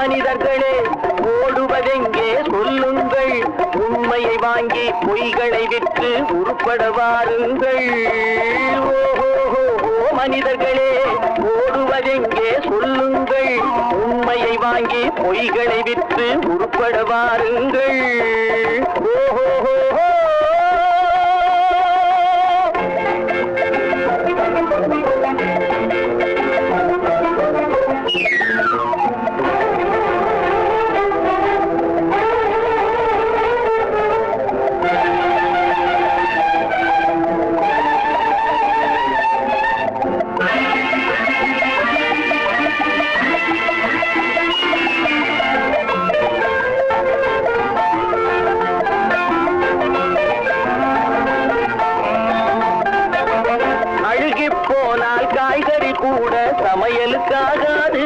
மனிதர்களே ஓடுவதெங்கே சொல்லுங்கள், உண்மையை வாங்கி பொய்களை விற்று உருப்பட வாருங்கள். ஓஹோ மனிதர்களே ஓடுவதெங்கே சொல்லுங்கள், உண்மையை வாங்கி பொய்களை விற்று உருப்பட வாருங்கள். ஓஹோ கூட சமையலுக்காகாது.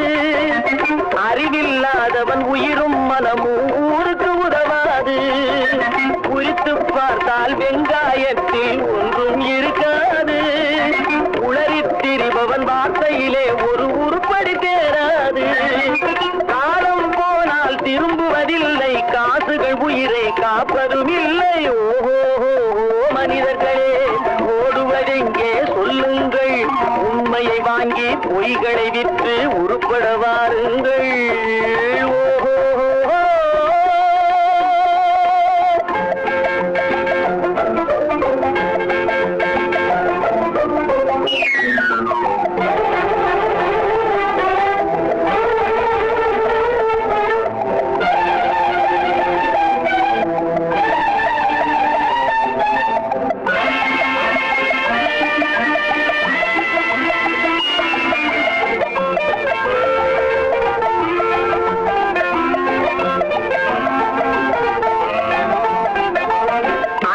அறிவில்லாதவன் உயிரும் மனமும் ஊருக்கு உதவாது. குறித்து பார்த்தால் வெங்காயத்தில் ஒன்றும் இருக்காது. உளறித் திரிபவன் வார்த்தையிலே ஒரு உருப்படி தேராது. காலம் போனால் திரும்புவதில்லை, காசுகள் உயிரை காப்பதும் இல்லை. ஓஹோ மனிதர்களே ஓடுவதெங்கே சொல்லுங்கள், உண்மையை வாங்கி பொய்களை விற்று உருப்பட வாருங்கள்.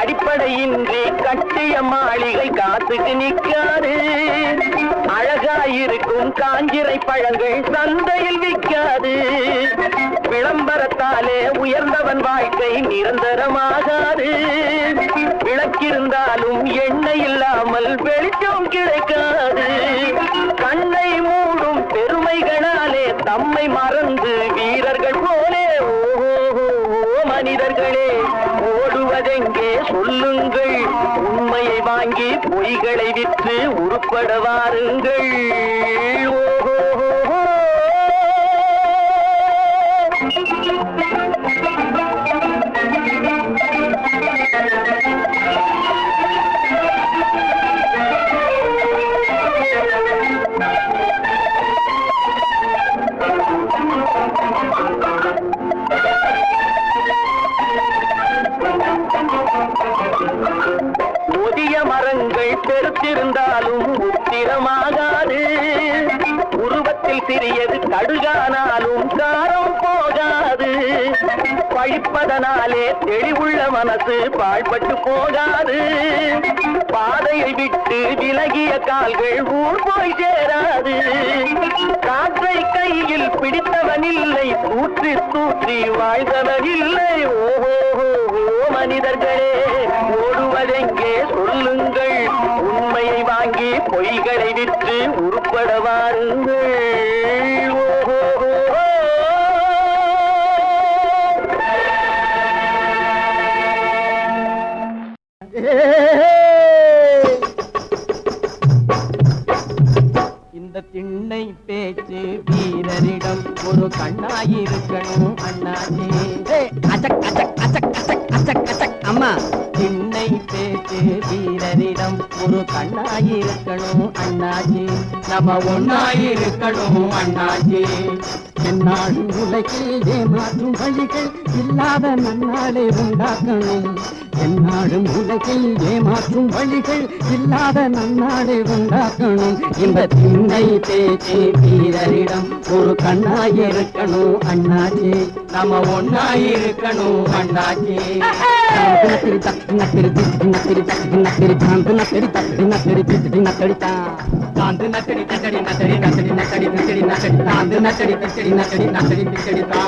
அடிப்படையின்றி கட்டிய மாளிகை காத்துக்கு நிற்காது. அழகாயிருக்கும் காஞ்சிரை பழங்கள் சந்தையில் விற்காது. விளம்பரத்தாலே உயர்ந்தவன் வாழ்க்கை நிரந்தரமாகாது. விளக்கிருந்தாலும் எண்ணெய் இல்லாமல் வெளிச்சம் கிடைக்காது. கண்ணை மூடும் பெருமைகளாலே தம்மை மறந்து வீரர்கள் போலே ஓஹோ மனிதர்களே ஓடுவதெங்கே சொல்லுங்கள், உண்மையை வாங்கி பொய்களை விற்று உருப்பட வாருங்கள். ஓஹோ ஒதிய மரங்கள் பெருத்திருந்தாலும் உத்திரமாகாது. உருவத்தில் சிறியது கடுகானாலும் காரம் போகாது. பழிப்பதனாலே தெளிவுள்ள மனசு பாழ்பட்டு போகாது. பாதையை விட்டு விலகிய கால்கள் ஊர் போய் சேராது. காற்றை கையில் பிடித்தவன் இல்லை, தூற்றி தூற்றி வாழ்ந்தவன் இல்லை. ஓஹோ மனிதர்களே ஓடுவதெங்கே சொல்லுங்கள், உண்மையை வாங்கி பொய்களை விற்று உருப்பட வாருங்கள். இந்த திண்ணை பேச்சு வீரரிடம் ஒரு கண்ணாயிருக்கணும் அண்ணாச்சி. அச்சக் அச்சக் அச்சக் அச்சக் அச்சக் அச்சக் அம்மா. திண்ணை பேச்சு வீரரிடம் ஒரு கண்ணாயிருக்கணும் அண்ணாச்சி. நம்ம ஒன்னாயிருக்கணும் அண்ணாச்சி. என்னாடு உலகில் ஏமாற்றும் வழிகள் இல்லாத நன்னாளை உண்டாக்கணும். என்னாடு உலகில் ஏமாற்றும் வழிகள் இல்லாத நன்னாளை உண்டாக்கணும். இந்த திண்ணை பேச்சு வீரரிடம் ஒரு கண்ணாயிருக்கணும் அண்ணாச்சி. நம்ம ஒன்னாயிருக்கணும் அண்ணாச்சி. நத்திரி தத்தி நத்திரி திட்டி நத்திரி தட்டி நத்திரி காந்து நத்திரி தட்டி நத்திரி திட்டி நத்தடித்தா காந்து நத்தடி தட்டடி நத்தடி நத்தடி நத்தடி நத்தடி நத்தடி காந்து நத்தடி திட்டடி நத்தடி நத்தடி திட்டடித்தா.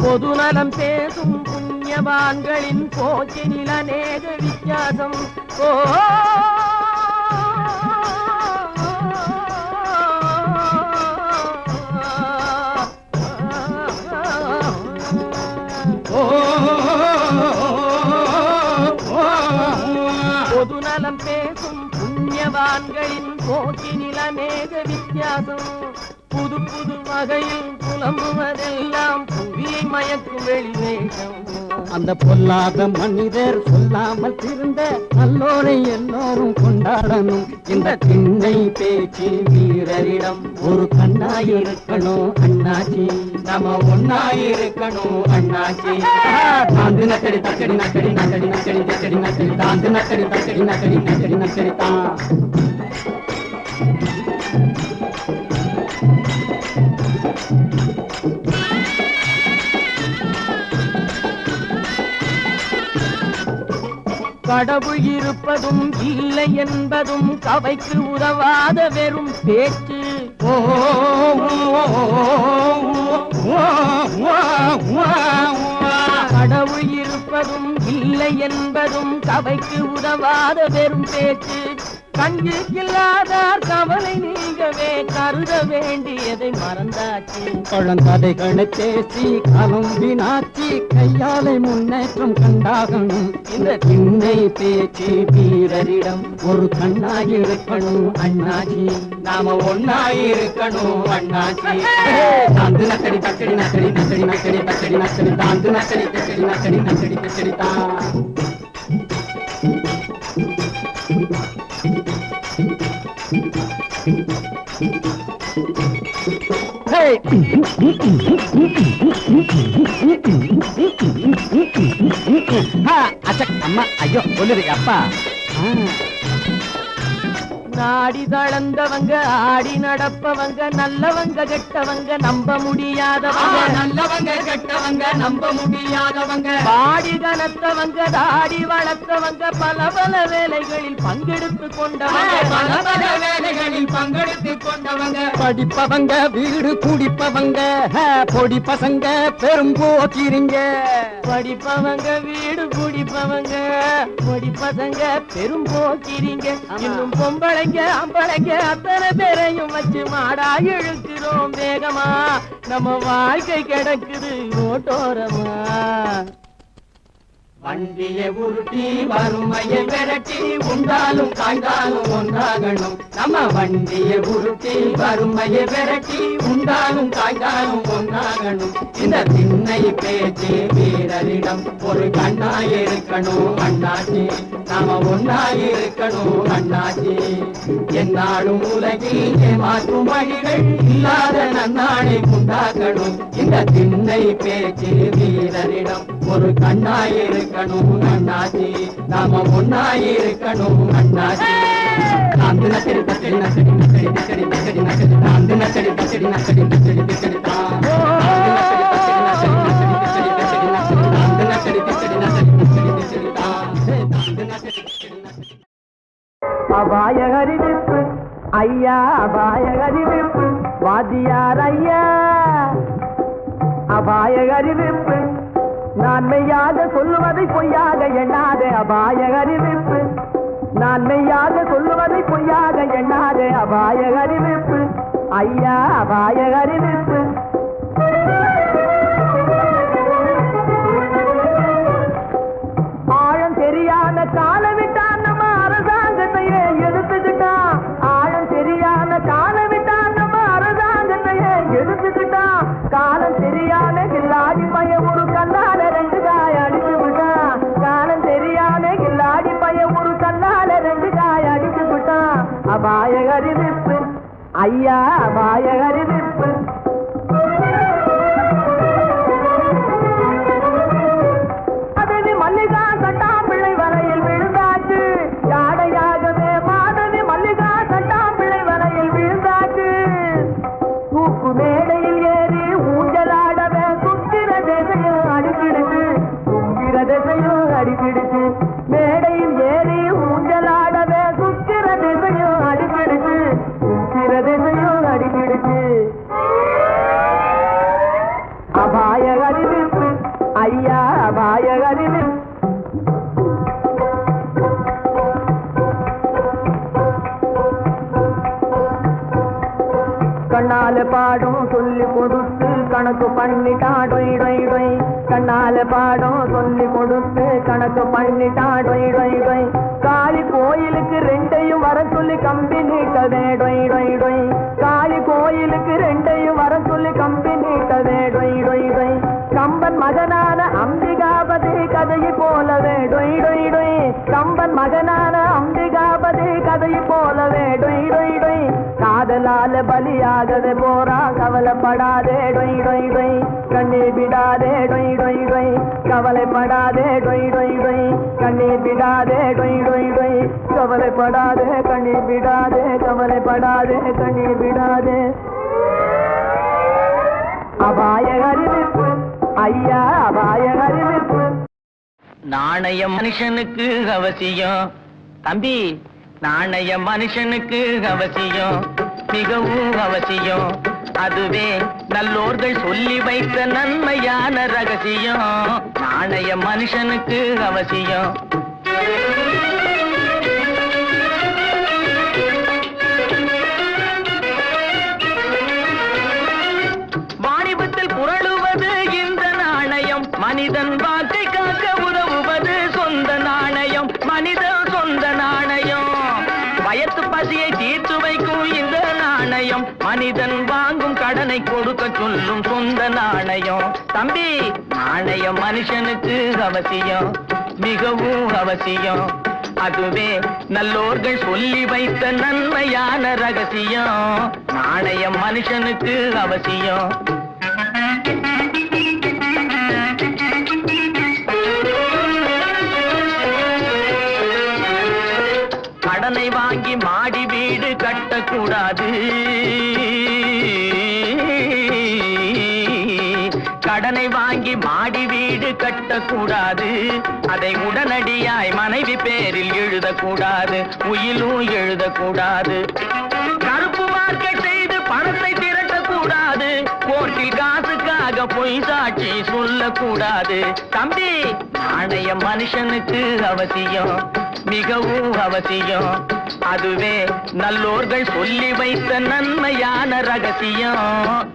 பொதுநலம் பேசும் புண்ணியவான்களின் போக்கினில் அநேக வித்தியாசம். ஓ பொதுநலம் பேசும் புண்ணியவான்களின் போக்கினில் அநேக வித்தியாசம். புது புது வகையில் புலம்புவதெல்லாம் புவியை மயக்கும் வெளிவேஷம். அந்த பொல்லாத மனிதர் சொல்லாமல் திருந்த நல்லோரை எல்லோரும் கொண்டாடணும். இந்த திண்ணை பேச்சு வீரரிடம் ஒரு கண்ணாயிருக்கணும் அண்ணாச்சி. நம்ம ஒன்னாயிருக்கணும் அண்ணாச்சி. தாந்து நக்கடி தக்கடி நக்கடி நக்கடி நக்கடி தக்கடி நக்கடி தாந்து நக்கடி தக்கடி நக்கடி நக்கடி நக்கடி தான். கடவுள் இருப்பதும் இல்லை என்பதும் கவைக்கு உதவாத வெறும் பேச்சு. கடவுள் இருப்பதும் இல்லை என்பதும் கவைக்கு உதவாத வெறும் பேச்சு. கஞ்சிக்கில்லாதார் கவலை நீங்கவே கருத வேண்டியதை மறந்தாச்சு. பழங்கதைகளை பேசி காலம் வீணாச்சி கையாலை முன்னேற்றம் கண்டாகணும். இந்த திண்ணை பேச்சு வீரரிடம் ஒரு கண்ணாயிருக்கணும் அண்ணாச்சி. நாம ஒன்னாயிருக்கணும் அண்ணாச்சி. தாந்து நக்கடி தக்கடி நக்கடி நக்கடி நக்கடி தக்கடி நக்கடி தாந்து நக்கடி தக்கடி நக்கடி நக்கடி தக்கடி தான். அம்மா ஐயோ சொல்லுது அப்பா. நாடி தளர்ந்தவங்க ஆடி நடப்பவங்க நல்லவங்க கெட்டவங்க நம்ப முடியாதவங்க. நல்லவங்க கெட்டவங்க நம்ப முடியாதவங்க. பாடி கனத்தவங்க தாடி வளர்த்தவங்க பல பல வேலைகளில் பங்கெடுத்து கொண்டவங்க. பல பல வேலைகளில் பங்கெடுத்து கொண்டவங்க. படிப்பவங்க வீடு குடிப்பவங்க பொடி பசங்க பெரும் போக்கிரிங்க. படிப்பவங்க வீடு குடிப்பவங்க பொடி பசங்க பெரும் போக்கிரிங்க. இன்னும் பொம்பளைங்க அம்பளைங்க அத்தனை பேரையும் வச்சு மாடா இழுக்கிறோம் வேகமா. நம்ம வாழ்க்கை கிடக்குது ரோட்டோரமா. வண்டியை உருட்டி வறுமையை விரட்டி உண்டாலும் காய்ந்தாலும் ஒன்றாகணும். நம்ம வண்டியை உருட்டி வறுமையை விரட்டி உண்டாலும் காய்ந்தாலும் ஒன்றாகணும். இந்த திண்ணை பேச்சு வீரரிடம் ஒரு கண்ணாயிருக்கணும் அண்ணாச்சி. நாம ஒன்னாயிருக்கணும் அண்ணாச்சி. என்னாலும் உலகில் ஏமாற்றும் வழிகள் இல்லாத நன்னாளை உண்டாக்கணும். இந்த திண்ணை பேச்சு வீரரிடம் ஒரு கண்ணாயிருக்கணும் அண்ணாச்சி. நாம ஒன்னாயிருக்கணும் அண்ணாச்சி. தாந்து நக்கடி தக்கடி நக்கடி நக்கடி தக்கடி தக்கடி நக்கடி தாந்து நக்கடி தக்கடி நக்கடி நக்கடி தக்கடி தான். அபாய அறிவிப்பு ஐயா, அபாய அறிவிப்பு வாத்தியார் ஐயா. அபாய அறிவிப்பு நான் மெய்யாக சொல்லுவதை பொய்யாக எண்ணாதே. அபாய அறிவிப்பு நான் மெய்யாக சொல்லுவதை பொய்யாக எண்ணாதே. அபாய அறிவிப்பு ஐயா, அபாய அறிவிப்பு. ஆழம் தெரியாத காலவிட்டான் நம்ம அரசாங்கத்தையே எடுத்துக்கிட்டான். ஆழம் தெரியாத காலவிட்டான் நம்ம அரசாங்கத்தையே எடுத்துக்கிட்டான். காலம் தெரியாத கில்லாடி பைய ஒரு கல்லால 2 காய் அடிச்சு விட்டான். காலம் தெரியாத கில்லாடி பைய ஒரு கல்லால 2 காய் அடிச்சு விட்டான். அபாய அறிவிப்பு ஐயா, அபாய அறிவிப்பு. அதனி மல்லிகா சட்டாம்பிள்ளை வரையில் விழுந்தாச்சு. யாடையாகவே மாதவி மல்லிகா சட்டாம்பிள்ளை வரையில் விழுந்தாச்சு. தூக்கு மேடையில் ஏறி ஊஞ்சலாடவே சுத்திர திசையும் அடிப்பிடிச்சு. சுத்திர திசையும் அடிப்பிடிச்சு. மேடையில் ஏறி ஊஞ்சலாடவே சுத்திர திசையும் அடிப்பிடிச்சு. சுத்திர திசையும் அடிப்பிடிச்சு. கண்ணால பாடும் சொல்லி கொடுத்து கணக்கு பண்ணிட்டா டொய் டொய் டொய் கண்ணால பாடும் சொல்லி கொடுத்து கணக்கு பண்ணிட்டா டொய் டொய் டொய் காளி கோயிலுக்கு ரெண்டையும் வர சொல்லி கம்பி நீட்டதே டொய் டொய் டொய் காளி கோயிலுக்கு ரெண்டையும் வர சொல்லி கம்பி நீட்டதே டொய் டொய் டொய் கம்பன் மகனான அம்பிகாபதி கதையை போலவே டொய் டொய் டொய் கம்பன் மகனான அம்பிகாபதி கதையை போலவே டொய் டொய் டொய் காதலால பலியாகவே போறா கவலைப்படாதே டொய் டொய் டொய் கண்ணீர் விடாதே டொய் டொய் டொய் கவலைப்படாதே டொய் டொய் டொய் கண்ணீர் விடாதே டொய் டொய் டொய் கவலைப்படாதே கண்ணீர் விடாதே கவலைப்படாதே கண்ணீர் விடாதே அபாய அறிவிப்பு ஐயா அபாய அறிவிப்பு நாணய மனுஷனுக்கு அவசியம் தம்பி நாணய மனுஷனுக்கு அவசியம் மிகவும் அவசியம் அதுவே நல்லோர்கள் சொல்லி வைத்த நன்மையான ரகசியம் நாணய மனுஷனுக்கு அவசியம் வாணிபத்தில் புரளுவது இந்த நாணயம் மனிதன் வாக்கை காக்க உதவுவது சொந்த நாணயம் மனிதன் சொந்த நாணயம் வயத்து பசியை தீர்த்து வைக்கும் இந்த நாணயம் மனிதன் வாங்கும் கடனை கொடுக்க சொல்லும் சொந்த நாணயம் தம்பி நாணயம் மனுஷனுக்கு அவசியம் மிகவும் அவசியம் அதுவே நல்லோர்கள் சொல்லி வைத்த நன்மையான ரகசியம் நாணயம் மனுஷனுக்கு அவசியம் கடனை வாங்கி மாடி வீடு கட்டக்கூடாது கடனை வாங்கி மாடி வீடு கட்டக்கூடாது அதை உடனடியாய் மனைவி பேரில் எழுதக்கூடாது உயிலும் எழுதக்கூடாது கருப்பு மார்க்கெட் செய்து பணத்தை திரட்டக்கூடாது கோர்ட்டில் காசுக்காக பொய் சாட்சி சொல்லக்கூடாது தம்பி நாணயம் மனுஷனுக்கு அவசியம் மிகவும் அவசியம் அதுவே நல்லோர்கள் சொல்லி வைத்த நன்மையான ரகசியம்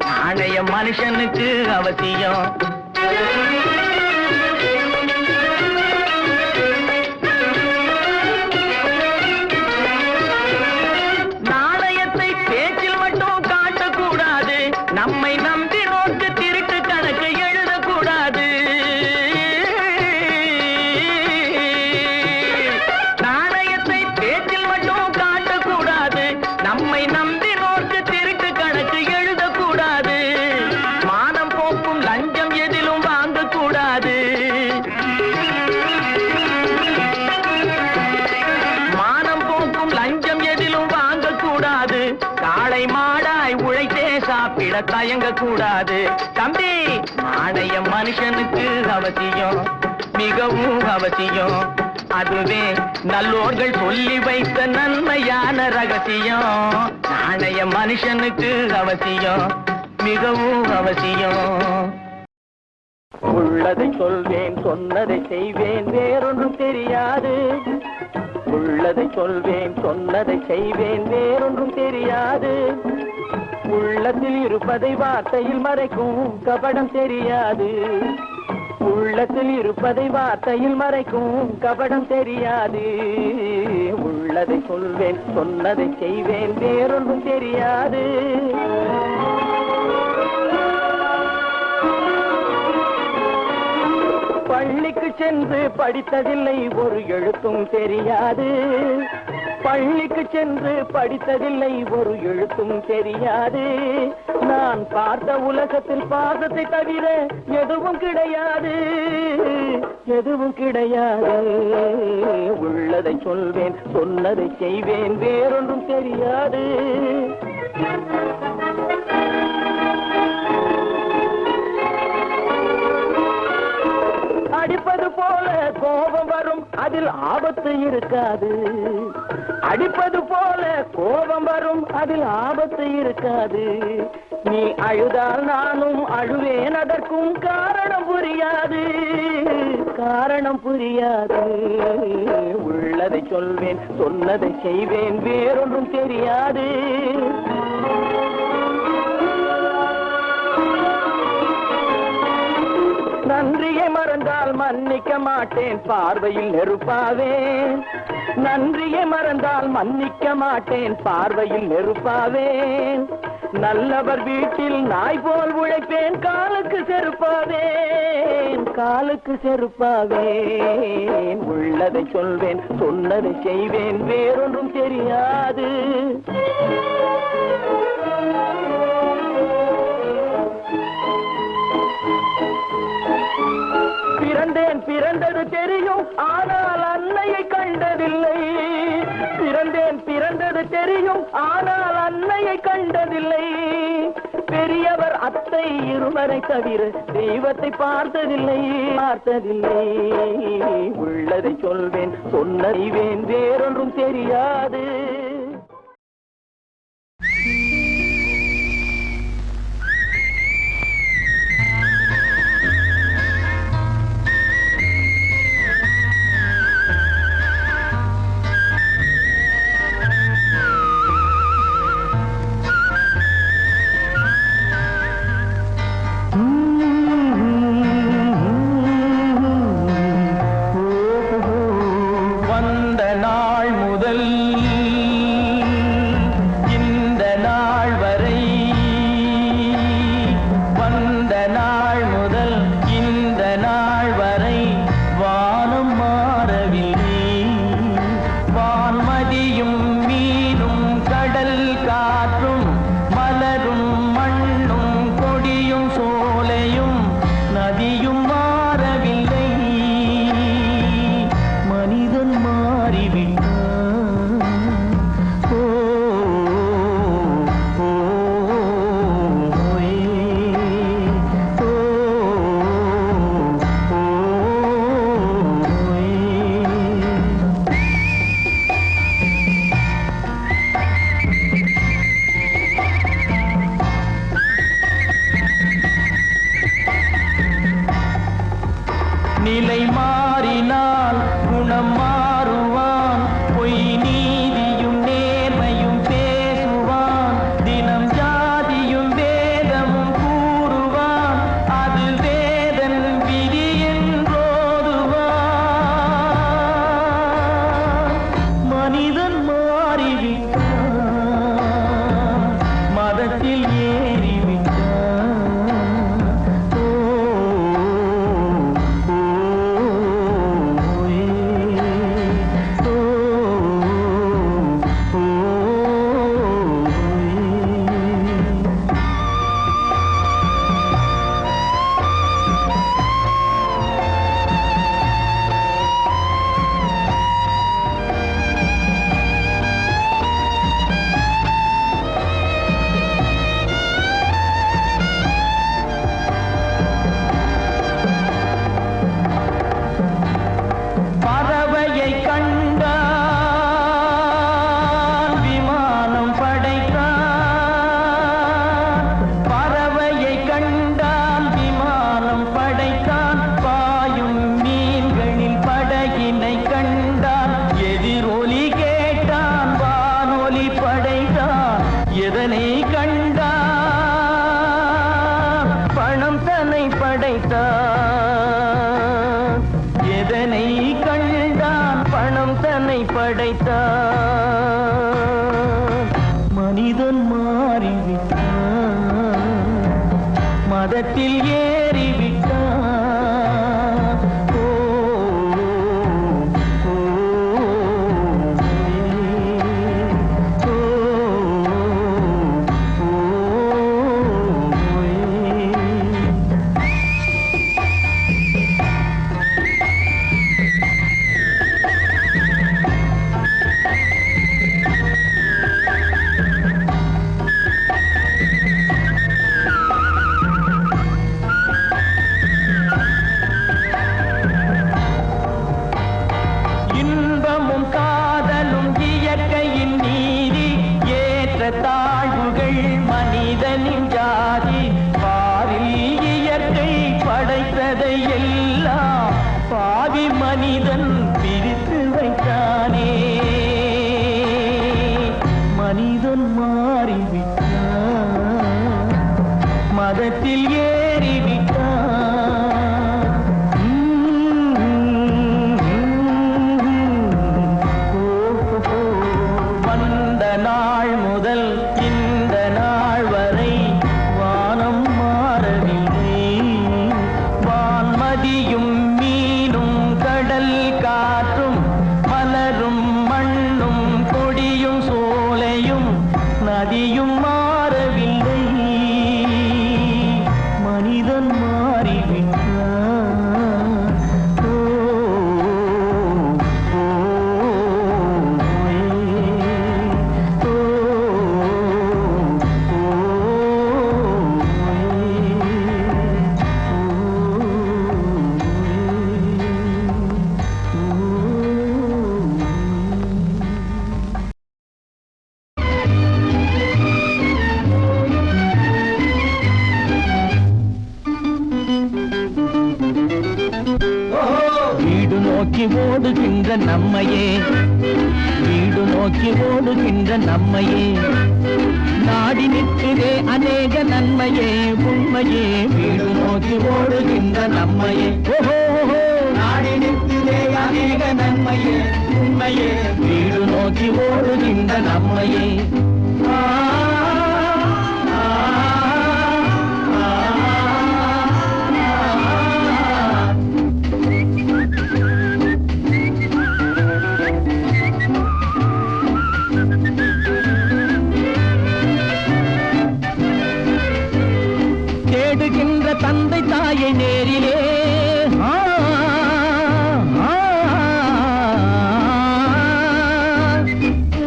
நாணயம் மனுஷனுக்கு அவசியம் நாணயத்தை பேச்சில் மட்டும் காட்டக்கூடாது நம்மை நம்பி நோக்கு திருட்டு கணக்கு எழுதக்கூடாது நாணயத்தை பேச்சில் மட்டும் காட்டக்கூடாது நம்மை நம்பி நோக்கு திருட்டு கணக்கு எழுதக்கூடாது மானம் போக்கும் லஞ்சம் எதிலும் வாங்கக்கூடாது மானம் போக்கும் லஞ்சம் எதிலும் வாங்கக்கூடாது காளை மாடாய் உழைத்தே சாப்பிட தயங்க கூடாது தம்பி நாணயம் மனுஷனுக்கு அவசியம் மிகவும் அவசியம் அதுவே நல்லோர்கள் சொல்லி வைத்த நன்மையான ரகசியம் நாணயம் மனுஷனுக்கு அவசியம் மிகவும் அவசியம் உள்ளதை சொல்வேன் சொன்னதை செய்வேன் வேறொன்றும் தெரியாது உள்ளதை சொல்வேன் சொன்னதை செய்வேன் வேறொன்றும் தெரியாது உள்ளத்தில் இருப்பதை வார்த்தையில் மறைக்கும் கபடம் தெரியாது உள்ளத்தில் இருப்பதை வார்த்தையில் மறைக்கும் கபடம் தெரியாது உள்ளதை சொல்வேன் சொன்னதை செய்வேன் வேறொன்றும் தெரியாது பள்ளிக்கு சென்று படித்ததில்லை ஒரு எழுத்தும் தெரியாது பள்ளிக்கு சென்று படித்ததில்லை ஒரு எழுத்தும் தெரியாது நான் பார்த்த உலகத்தில் பாசத்தை தவிர எதுவும் கிடையாது எதுவும் கிடையாது உள்ளதை சொல்வேன் சொன்னதை செய்வேன் வேறொன்றும் தெரியாது அடிப்பது போல கோபம் வரும் அதில் ஆபத்து இருக்காது அடிப்பது போல கோபம் வரும் அதில் ஆபத்து இருக்காது நீ அழுதால் நானும் அழுவேன் அதற்கும் காரணம் புரியாது காரணம் புரியாது உள்ளதை சொல்வேன் சொன்னதை செய்வேன் வேறொன்றும் தெரியாது நன்றியை மறந்தால் மன்னிக்க மாட்டேன், பார்வையில் நெருப்பாவேன். நன்றியை மறந்தால் மன்னிக்க மாட்டேன், பார்வையில் நெருப்பாவேன். நல்லவர் வீட்டில் நாய் போல் உழைப்பேன், காலுக்கு செருப்பாவேன், காலுக்கு செருப்பாவேன். உள்ளதை சொல்வேன், சொன்னதை செய்வேன், வேறொன்றும் தெரியாது. பிறந்தேன் பிறந்தது தெரியும், ஆனால் அன்னையை கண்டதில்லை. பிறந்தேன் பிறந்தது தெரியும், ஆனால் அன்னையை கண்டதில்லை. பெரியவர் அத்தை இருவரை தவிர தெய்வத்தை பார்த்ததில்லை, பார்த்ததில்லை. உள்ளதை சொல்வேன், சொன்னறிவேன், வேறொன்றும் தெரியாது. நிலை மாறினால் குணம் மாறுவான், பொய் நீதியும் நேர்மையும் பேசுவான், தினம் ஜாதியும் வேதமும் கூறுவான், அது வேதன் விதி என்றோதுவான். மனிதன் மாறிவிட்டான், மதத்தில் ஏறிவிட்டான். மனிதன் மாறிவிட்டான், மதத்தில் ஏறிவிட்டான். தாழ்வுகள் மனிதனின் ஜாதி, பாரில் இயற்கை படைத்ததை எல்லாம் பாவி மனிதன் பிரித்து வைத்தானே. மனிதன் மாறிவிட்டான், மதத்தில் ஏறிவிட்டான். நோக்கி ஓடுகின்ற நம்மையே, வீடு நோக்கி ஓடுகின்ற நம்மையே, நாடி நிற்கிறே அநேக நன்மையே உண்மையே, வீடு நோக்கி ஓடுகின்ற நம்மையே. ஓஹோ நாடி நிற்கிறே அநேக நன்மையே உண்மையே, வீடு நோக்கி ஓடுகின்ற நம்மையே. தேடுகின்ற தந்தை தாயை நேரிலே,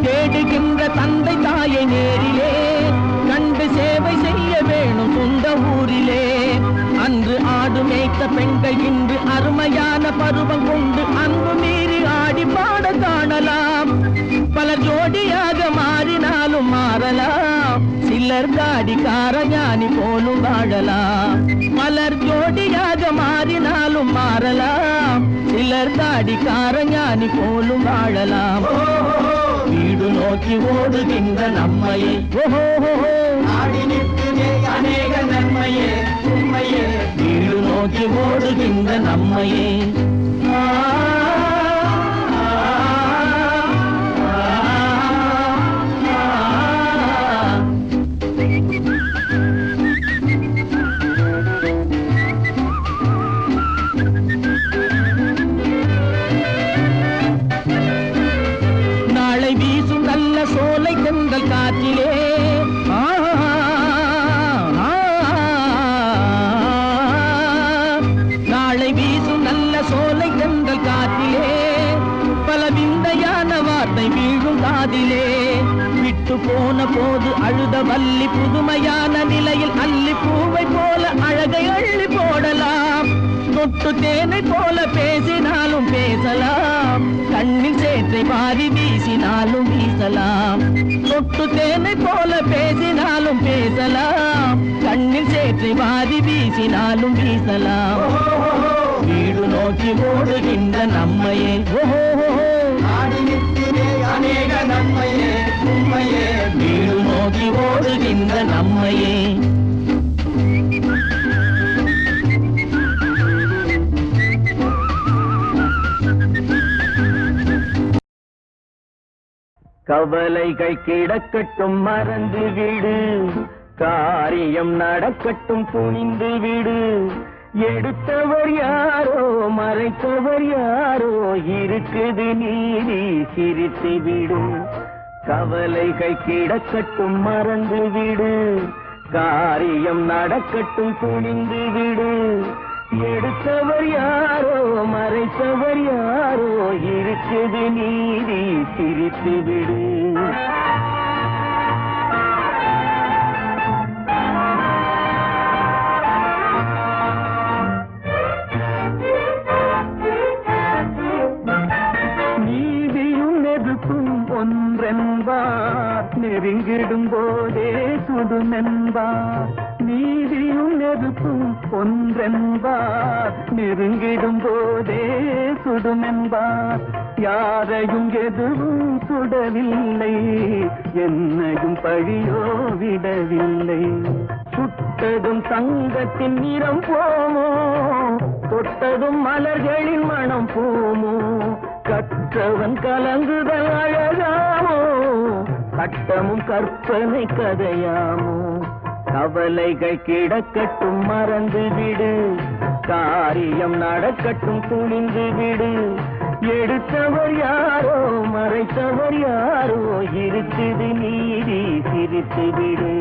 தேடுகின்ற தந்தை தாயை நேரிலே, கண்டு சேவை செய்ய வேணும் சொந்த ஊரிலே. அன்று ஆடு மேய்த்த பெண்கள் இன்று அருமையான பருவம் கொண்டு அன்பு மீறி ஆடி பாட காணலாம். பலர் ஜோடியாக மாறினாலும் மாறலாம், சிலர் தாடிக்கார ஞானி போலும் வாழலாம். பலர் ஜோடியாக மாறினாலும் மாறலாம், சிலர் தாடிக்கார ஞானி போலும் வாழலாம். வீடு நோக்கி ஓடுகின்ற நம்மையே, நாடி நிற்கிறே அநேக நன்மையே உண்மையே, வீடு நோக்கி ஓடுகின்ற நம்மையே. நாளை வீசும் நல்ல சோலை தென்றல் காற்றிலே, நாளை வீசும் நல்ல சோலை தென்றல் காற்றிலே, பல விந்தையான வார்த்தை வீழும் காதிலே. விட்டு போன போது அழுத வள்ளி புதுமையான நிலையில் அள்ளி பூவை போல அழகை அள்ளி போடலாம். தொட்டு தேனை போல பேசினாலும் பேசலாம், கண்ணில் சேற்றை மாறி வீசினாலும் வீசலாம். தொட்டு தேனை போல பேசினாலும் பேசலாம், கண்ணில் சேற்றை மாறி வீசினாலும் வீசலாம். வீடு நோக்கி ஓடுகின்ற நம்மையே, நாடி நிற்கிறே அநேக நன்மையே உண்மையே, வீடு நோக்கி ஓடுகின்ற நம்மையே. கவலைகள் கிடக்கட்டும் மறந்து விடு, காரியம் நடக்கட்டும் துணிந்து விடு. எடுத்தவர் யாரோ மறைத்தவர் யாரோ, இருக்குது நீதி சிரித்து விடு. கவலைகள் கிடக்கட்டும் மறந்து விடு, காரியம் நடக்கட்டும் துணிந்து விடு. எடுத்தவர் யாரோ மறைத்தவர் யாரோ, இருக்குது நீதி சிரித்து விடு. நீதியும் எதுக்கும் ஒன்றென்பார், நெருங்கிடும் போதே சுடுமென்பார். நீதியும் நெருப்பும் ஒன்றென்பார், நெருங்கிடும் போதே சுடுமென்பார். யாரையும் எதுவும் சுடவில்லை, என்னையும் பழியோ விடவில்லை. சுட்டதும் தங்கத்தின் நிறம் போமோ, தொட்டதும் மலர்களின் மனம் போமோ. கற்றவன் கலங்குதல் அழகாமோ, சட்டமும் கற்பனை கதையாமோ. கவலைகள் கிடக்கட்டும் மறந்து விடு, காரியம் நடக்கட்டும் துணிந்து விடு. எடுத்தவர் யாரோ மறைத்தவர் யாரோ, இருக்குது நீதி சிரித்து விடு.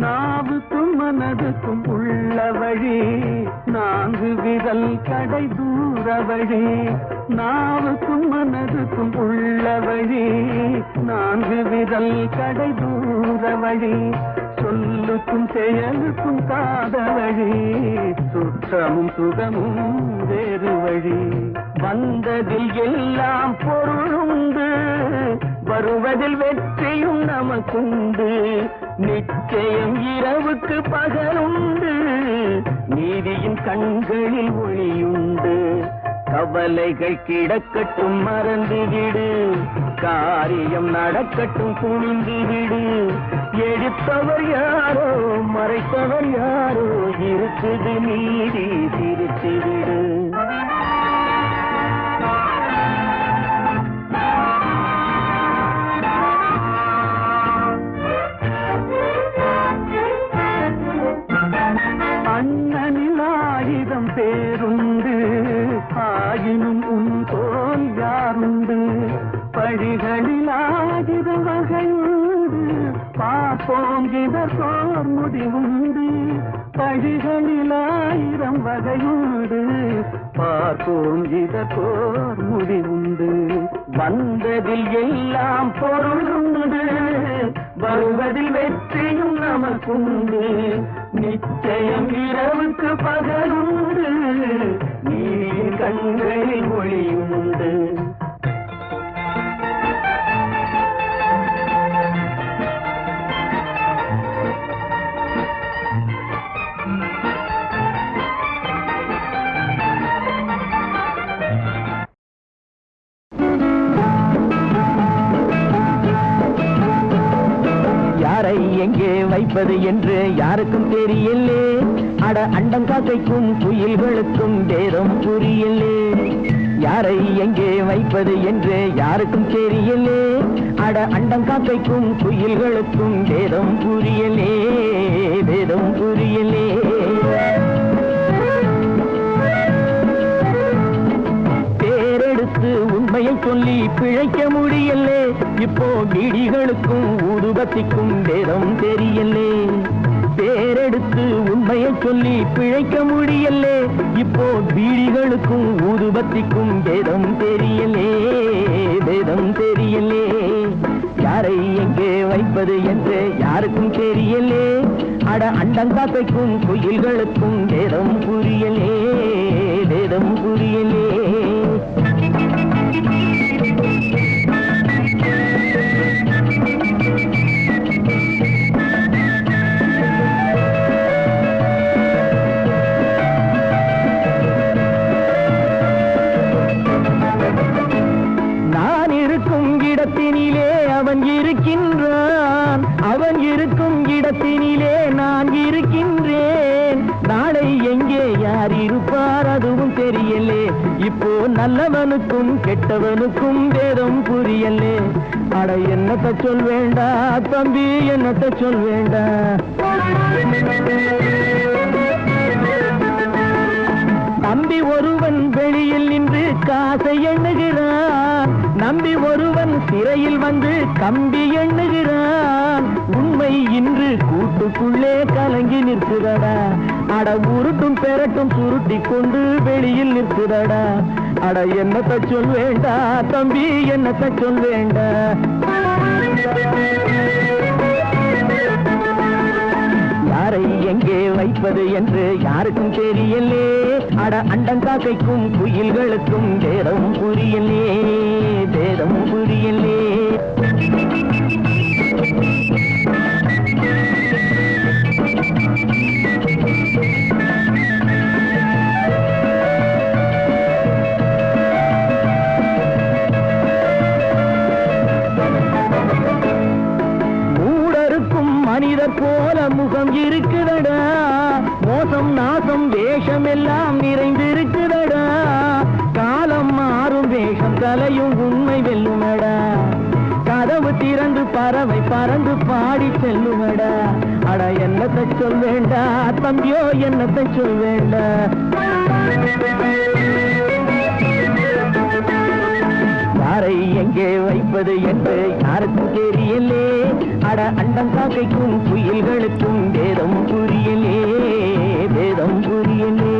நாவுக்கும் மனதுக்கும் உள்ள வழி, நான்கு விரல் கடை தூர வழி. நாவுக்கும் மனதுக்கும் உள்ள வழி, நான்கு விரல் கடை தூர வழி. சொல்லுக்கும் செயலுக்கும் காத வழி, சுற்றமும் சுகமும் வேறு வழி. வந்ததில் எல்லாம் பொருளுண்டு, வருவதில் வெற்றியும் நமக்குண்டு. நிச்சயம் இரவுக்கு பகலுண்டு, நீதியின் கண்களில் ஒளியுண்டு. கவலைகள் கிடக்கட்டும் மறந்துவிடு, காரியம் நடக்கட்டும் துணிந்துவிடு. எடுத்தவர் யாரோ மறைத்தவர் யாரோ, இருக்குது நீதி திருத்திவிடு. அண்ணனில் 1000 பேருண்டு, ஆயினும் உன் போல் யாருண்டு. பழிகளில் 1000 வகையுண்டு, பார்ப்போம் இதற்கோர் முடிவுண்டு. பழிகளில் 1000 வகையுண்டு, பார்ப்போம் இதற்கோர் முடிவுண்டு. வந்ததில் எல்லாம் பொருளுண்டு, வருவதில் வெற்றியும் நமக்குண்டு. நிச்சயம் இரவுக்கு பகலுண்டு, நீ கண்களில் ஒளியுண்டு. யாரை எங்கே வைப்பது என்று யாருக்கும் தெரியலே, அட அண்டம் காக்கைக்கும் குயில்களுக்கும் பேரம் புரியலே. யாரை எங்கே வைப்பது என்று யாருக்கும் தெரியலே, அட அண்டம் காக்கைக்கும் குயில்களுக்கும் பேரம் புரியலே, பேரம் புரியலே. பேரெடுத்து உண்மையை சொல்லி பிழைக்க முடியலே, இப்போ பீடிகளுக்கும் ஊதுபத்திக்கும் பேரம் தெரியலே. பேரெடுத்து உண்மையை சொல்லி பிழைக்க முடியலே, இப்போ பீடிகளுக்கும் ஊதுபத்திக்கும் பேரம் தெரியலே, பேரம் தெரியலே. யாரை எங்கே வைப்பது என்று யாருக்கும் தெரியலே, அட அண்டங்காக்கைக்கும் குயில்களுக்கும் பேரம் புரியலே, பேரம் புரியலே. நான் இருக்கும் இடத்தினிலே அவன் இருக்கின்றான், அவன் இருக்கும் இடத்தினிலே நான் இருக்கின்றேன். நாளை எங்கே யார் இருப்பார் அதுவும் தெரியலே, இப்போ நல்லவனுக்கும் கெட்டவனுக்கும் பேதம் புரியலே. அட என்னத்த சொல் வேண்டா தம்பி, என்னத்த சொல் வேண்டா. தம்பி ஒருவன் வெளியில் நின்று காசை எண்ணுகிறான், நம்பி ஒருவன் சிறையில் வந்து கம்பி எண்ணுகிறான். உண்மை இன்று கூட்டுக்குள்ளே கலங்கி நிற்குதடா, அட உருட்டும் பெரட்டும் சுருட்டி கொண்டு வெளியில் நிற்குதடா. அட என்னத்த சொல் வேண்டா தம்பி, என்னத்த சொல் வேண்டா. யாரை எங்கே வைப்பது என்று யாருக்கும் தெரியலே, அட அண்டங்காக்கைக்கும் குயில்களுக்கும் பேரம் புரியலே, பேரம் புரியலே. மூடருக்கும் மனிதர் போல முகம் இருக்குதடா, மோசம் நாசம் வேஷம் எல்லாம் நிறைந்திருக்குதடா. காலம் மாறும் வேஷம் கலையும் உண்மை வெல்லுமடா, கதவு திறந்து பறவை பறந்து பாடி செல்லுமடா. அட என்னத்தை சொல் வேண்டா தம்பியோ, என்னத்தை சொல் வேண்டா. யாரை எங்கே வைப்பது என்று யாருக்கும் தெரியலே, அட அண்டம் காக்கைக்கும் குயில்களுக்கும் பேதம் புரியலே, பேதம் புரியலே.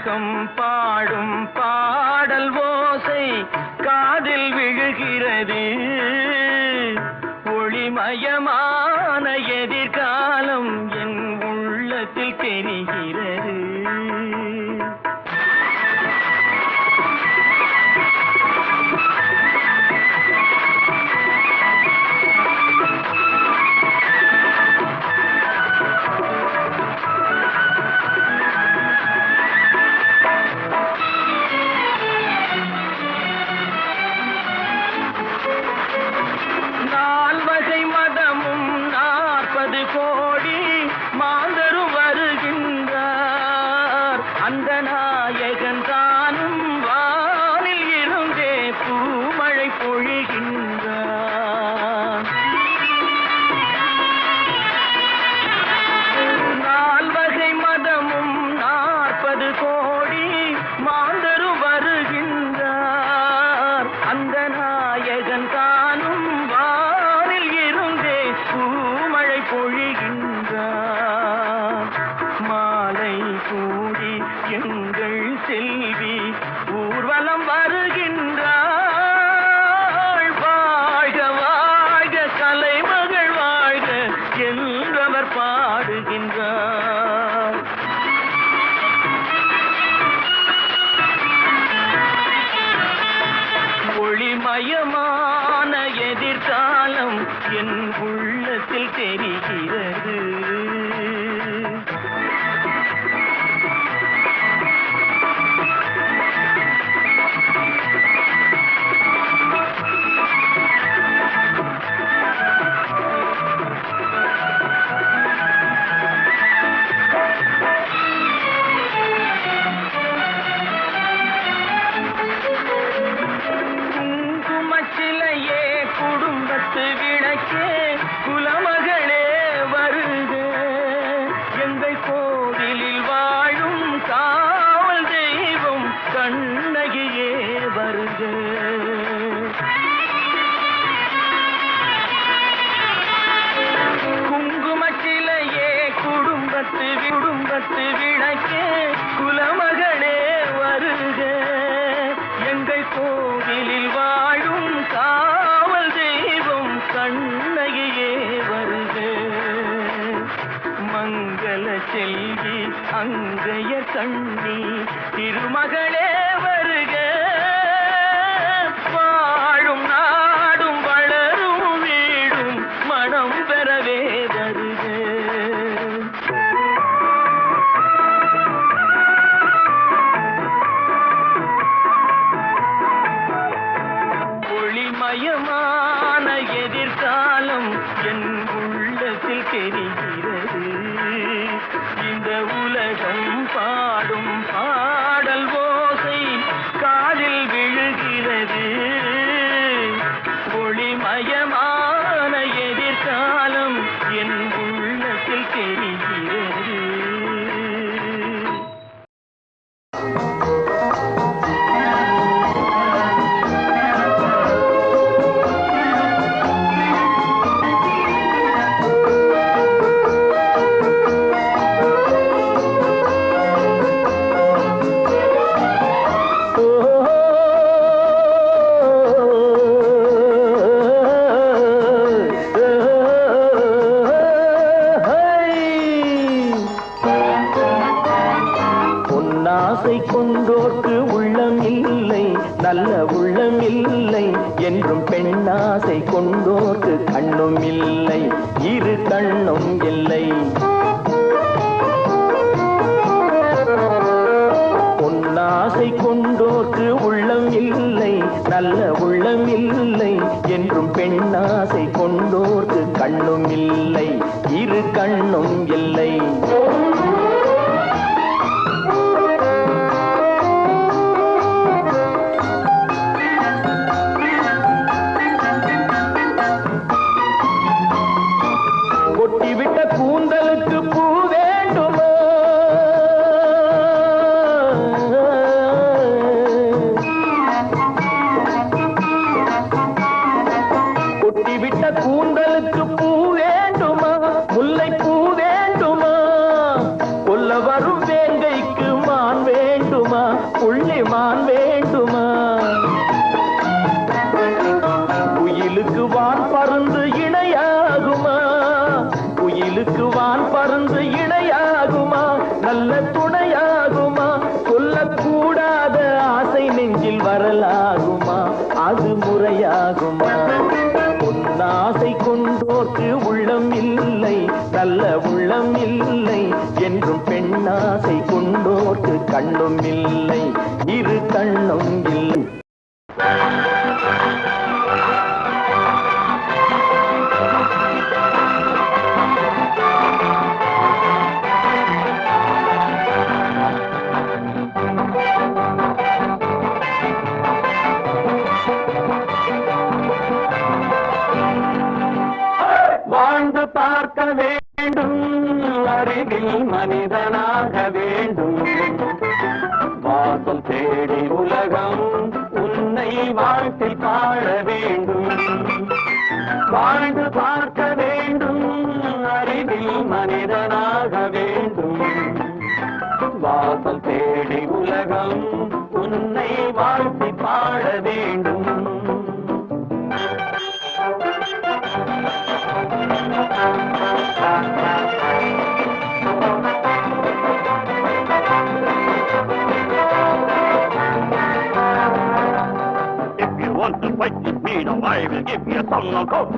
உலகம் பாடும் பாடல் ஓசை காதில் விழுகிறது. ஒளிமயமான எதிர்காலம் என் உள்ளத்தில் தெரிகிறது. ஒளிமயமான எதிர்காலம் என் உள்ளத்தில் தெரிகிறது. குங்குமச்சிலையே குடும்பத்து விளக்கே குலமகளே வருக. எங்கள் கோவிலில் வாழும் காவல் தெய்வம் கண்ணகியே வருக. மங்கள செல்வி அங்கைய கண்ணி திருமகளே வருக. வாழும் நாடும் வளரும் வீடும் மனம் பெறவே வருக. ஒளிமயமான எதிர்காலம் என் உள்ளத்தில் தெரிகிறது. இந்த உலகம் பாடும் பாடல் ஓசை காதில் விழுகிறது. ஒளிமயமான எதிர்காலம் என் உள்ளத்தில் தெரிகிறது. ஆசை கொண்டோர்க்கு உள்ளம் இல்லை, நல்ல உள்ளம் இல்லை என்றும் பெண்ணாசை கொண்டோர்க்கு கண்ணும் இல்லை, இரு கண்ணும் இல்லை. பொன்னாசை கொண்டோர்க்கு உள்ளம் இல்லை, நல்ல உள்ளம் இல்லை என்றும் பெண்ணாசை கொண்டோர்க்கு கண்ணும் இல்லை, இரு கண்ணும் இல்லை. கொட்டிவிட்ட கூந்தலுக்கு பூ வேண்டுமா, கொட்டிவிட்ட கூந்தலுக்கு பூ வேண்டுமா, முல்லை பூ வேண்டுமா, சரியாகுமா? பொன்னாசை கொண்டோர்க்கு உள்ளம் இல்லை, நல்ல உள்ளம் இல்லை என்றும் பெண்ணாசை கொண்டோர்க்கு கண்ணும் இல்லை, இரு கண்ணும் இல்லை. வாழ்ந்து பார்க்க வேண்டும், அறிவில் மனிதனாக வேண்டும், வாசல் தேடி உலகம் உன்னை வாழ்த்தி பாட வேண்டும். வாழ்ந்து பார்க்க வேண்டும், அறிவில் மனிதனாக வேண்டும், வாசல் தேடி உலகம் உன்னை வாழ்த்தி பாட வேண்டும். If you want to fight with me, now I will give you a song of hope.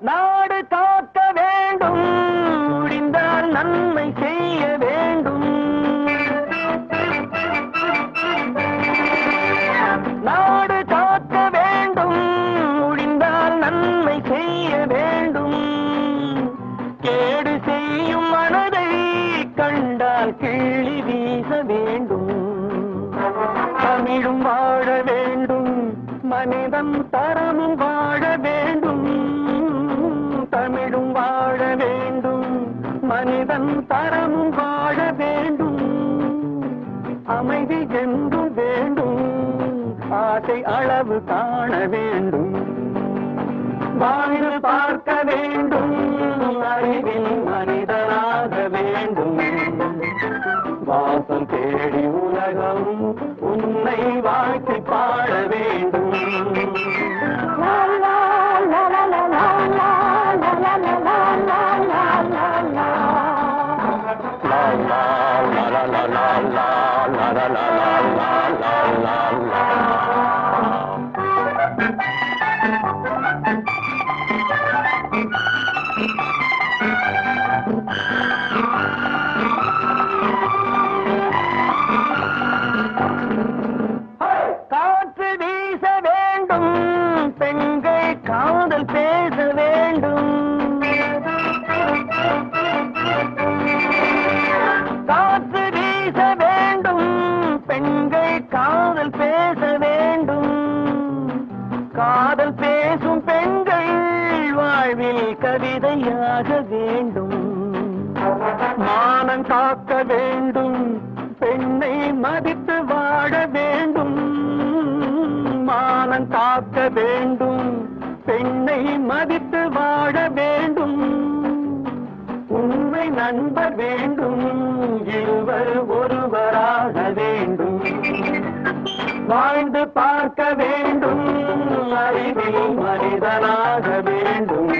நாடு காக்க வேண்டும், முடிந்தால் நன்மை செய்ய வேண்டும். நாடு காக்க வேண்டும், முடிந்தால் நன்மை செய்ய வேண்டும். கேடு செய்யும் மனதை கண்டால் கிள்ளி வீச வேண்டும். தமிழும் வாழ வேண்டும், மனிதன் தரமும் வாழ வேண்டும். தமிழும் வாழ வேண்டும், மனிதன் தரமும் வாழ வேண்டும். அமைதி என்றும் வேண்டும், ஆசை அளவு காண வேண்டும். வாழ்ந்து பார்க்க வேண்டும், அறிவில் மனிதனாக வேண்டும். வாசம் தேடி உலகம் உன்னை வாழ்த்தி பாட வேண்டும். லா லா லா லா லா லா லா லா லா லா லா லா லா லா. லா லா லா லா லா லா லா லா லா லா லா. காற்று வீச வேண்டும், பெண்கள் காதல் பேச வேண்டும். காற்று வீச வேண்டும், பெண்கள் காதல் பேச வேண்டும். காதல் பேசும் பெண்கள் வாழ்வில் கவிதையாக வேண்டும். மானம் காக்க வேண்டும், பெண்ணை மதித்து வாழ வேண்டும். மானம் காக்க வேண்டும், பெண்ணை மதித்து வாழ வேண்டும். உண்மை நண்பர் வேண்டும், இருவர் ஒருவராக வேண்டும். வாழ்ந்து பார்க்க வேண்டும், அறிவில் மனிதனாக வேண்டும்.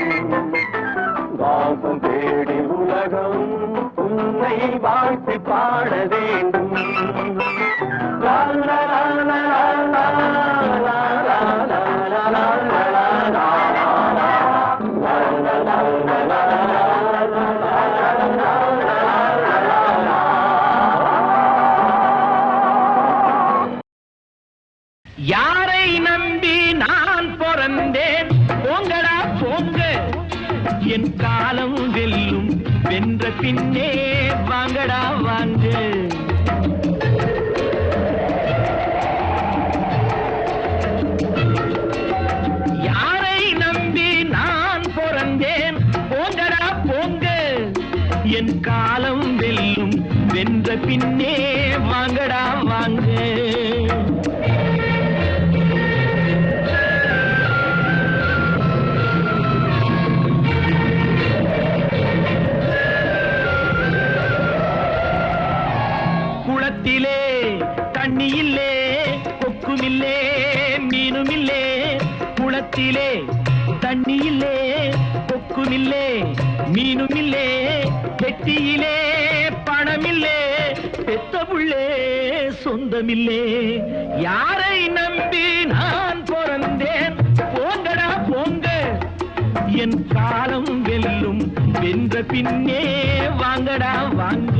வாசம் தேடி உலகம் உன்னை வாழ்த்தி பாட வேண்டும். லா லா லா லா லா லா லா லா லா லா லா. யாரை நம்பி நான் பிறந்தேன்? போங்கடா போங்க, என் காலம் வெல்லும், வென்ற பின்னே வாங்கடா வாங்க. யாரை நம்பி நான் பிறந்தேன்? போங்கடா போங்க, என் காலம் வெல்லும், வென்ற பின்னே வாங்கடா வாங்க. குளத்திலே தண்ணி இல்லே, கொக்குமில்லே, மீனுமில்லே. குளத்திலே தண்ணி இல்லே, கொக்குமில்லே, மீனுமில்லே. பெட்டியிலே பணமில்லே, பெத்த ஊருக்குள்ளே சொந்தமில்லே யாரை நம்பி நான் பிறந்தேன் போங்கடா போங்க என் காலம் வெல்லும் வென்ற பின்னே வாங்கடா வாங்க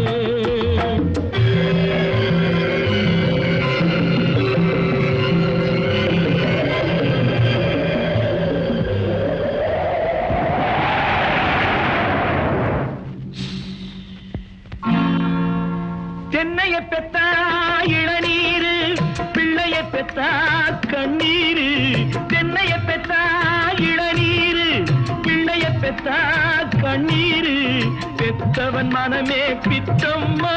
தென்னைய பெத்தா இளநீரு பிள்ளைய பெத்தா கண்ணீரு தென்னைய பெத்தா இளநீரு பிள்ளைய பெத்தா கண்ணீரு பெத்தவன் மனமே பித்தம்மா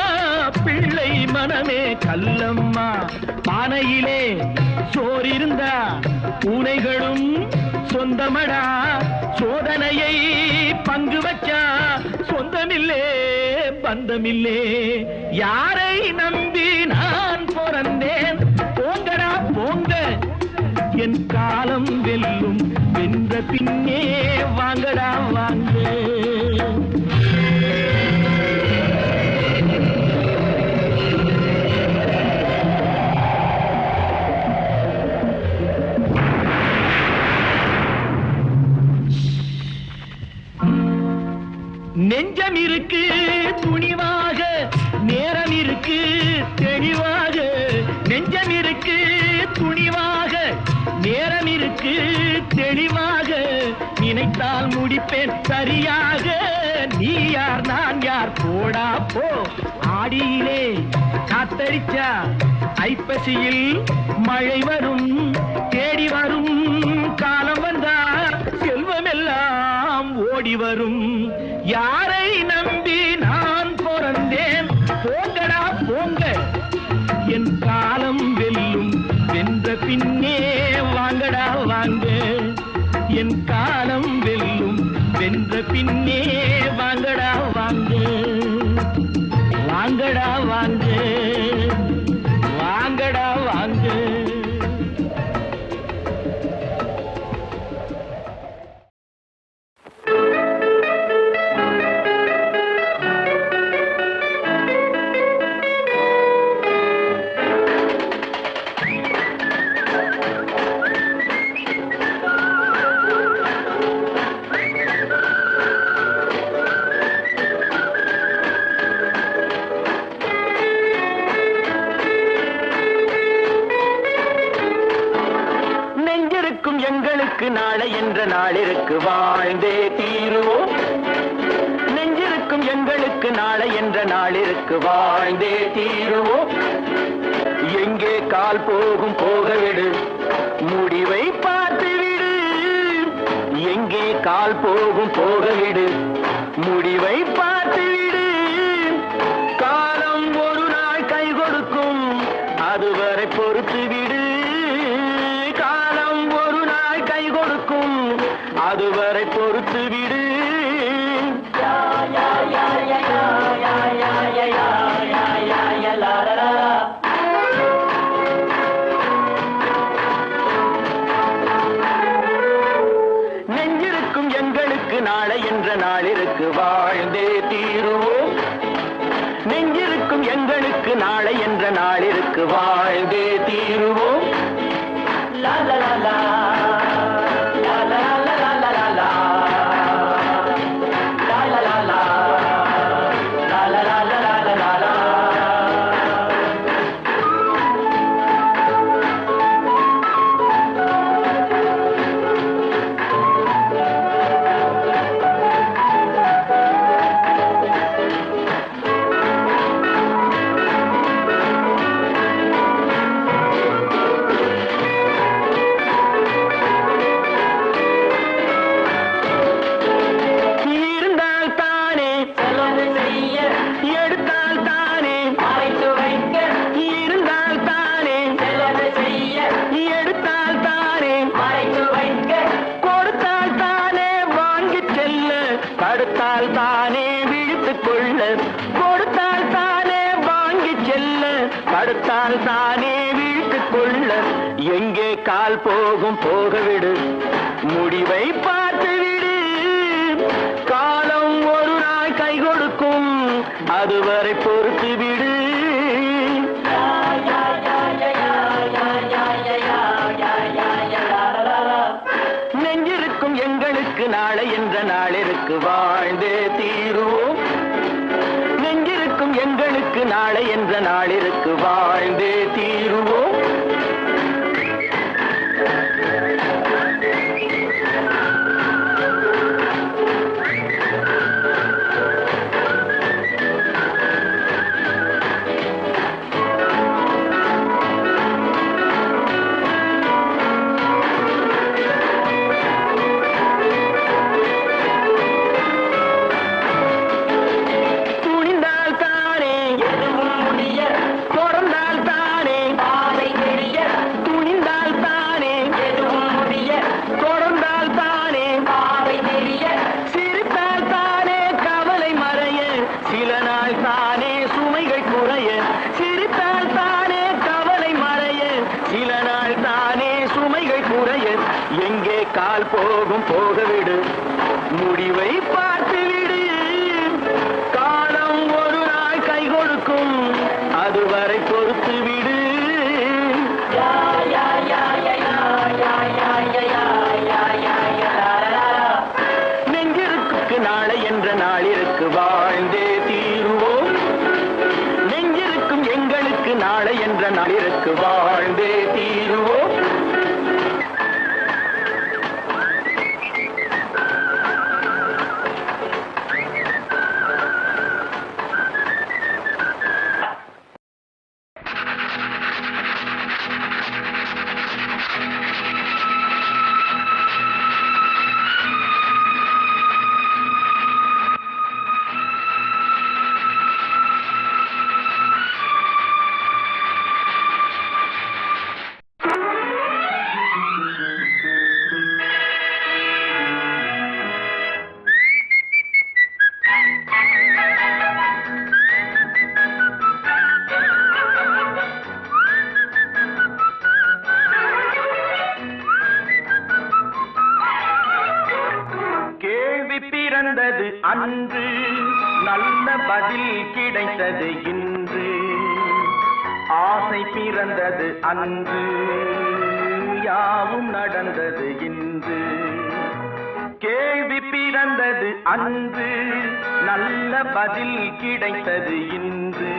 பிள்ளை மனமே கல்லம்மா பானையிலே சோறிருந்தா பூனைகளும் சொந்தமடா சோதனையை பங்கு வச்சா சொந்தமில்லே பந்தமில்லே யாரை நம்பி நான் பிறந்தேன் போங்கடா போங்க என் காலம் வெல்லும் வென்ற பின்னே வாங்கடா வாங்க நெஞ்சம் இருக்கு துணிவாக நேரம் இருக்கு தெளிவாக நெஞ்சம் இருக்கு துணிவாக நேரம் இருக்கு தெளிவாக நினைத்தால் முடிப்பேன் சரியாக நீ யார் நான் யார் போடா போ ஆடியிலே காத்தடிச்சா ஐப்பசியில் மழை வரும் தேடி வரும் காலம் வந்தா செல்வமெல்லாம் ஓடி வரும் யாரை நம்பி நான் பிறந்தேன் போங்கடா போங்க என் காலம் வெல்லும் வென்ற பின்னே வாங்கடா வாங்க என் காலம் வெல்லும் வென்ற பின்னே வாங்கடா வாங்க வாங்கடா வாங்க வாங்கடா வாங்க நாளை என்ற நாளிற்கு வாழ்ந்தே தீருவோம் நெஞ்சிருக்கும் எங்களுக்கு நாளை என்ற நாளிற்கு வாழ்ந்தே தீருவோம் எங்கே கால் போகும் போகவிடு முடிவை பார்த்துவிடு எங்கே கால் போகும் போகவிடு முடிவை பார்த்துவிடு காலம் ஒரு நாள் கை கொடுக்கும் அதுவரை பொறுத்து விடு அதுவரை பொறுத்து விடு நெஞ்சிருக்கும் எங்களுக்கு நாளை என்ற நாளிற்கு வாழ்ந்தே தீருவோம் நெஞ்சிருக்கும் எங்களுக்கு நாளை என்ற நாளிற்கு வாழ்ந்தே தீருவோம் லா லா லா லா தடுத்தால் தானே வீழ்த்துக் கொள்ள எங்கே கால் போகும் போகவிடு முடிவை பார்த்துவிடு காலம் ஒரு நாள் கை கொடுக்கும் அதுவரை பொறுத்து விடு இருக்கு வாழ்ந்தே தீருவோம். கால் போகும் போகவிடு, முடிவை பார்த்து விடு. காலம் ஒரு நாள் கை கொடுக்கும், அதுவரை பொறுத்து விடு. நெஞ்சிருக்கு நாளை என்ற நாளிற்கு வாழ்ந்தே தீருவோம். நெஞ்சிருக்கும் எங்களுக்கு நாளை என்ற நாளிற்கு வாழ்ந்தே தீருவோம். பிறந்தது அன்று, நல்ல பதில் கிடைத்தது இன்று. ஆசை பிறந்தது அன்று, யாவும் நடந்தது இன்று. கேள்வி பிறந்தது அன்று, நல்ல பதில் கிடைத்தது இன்று.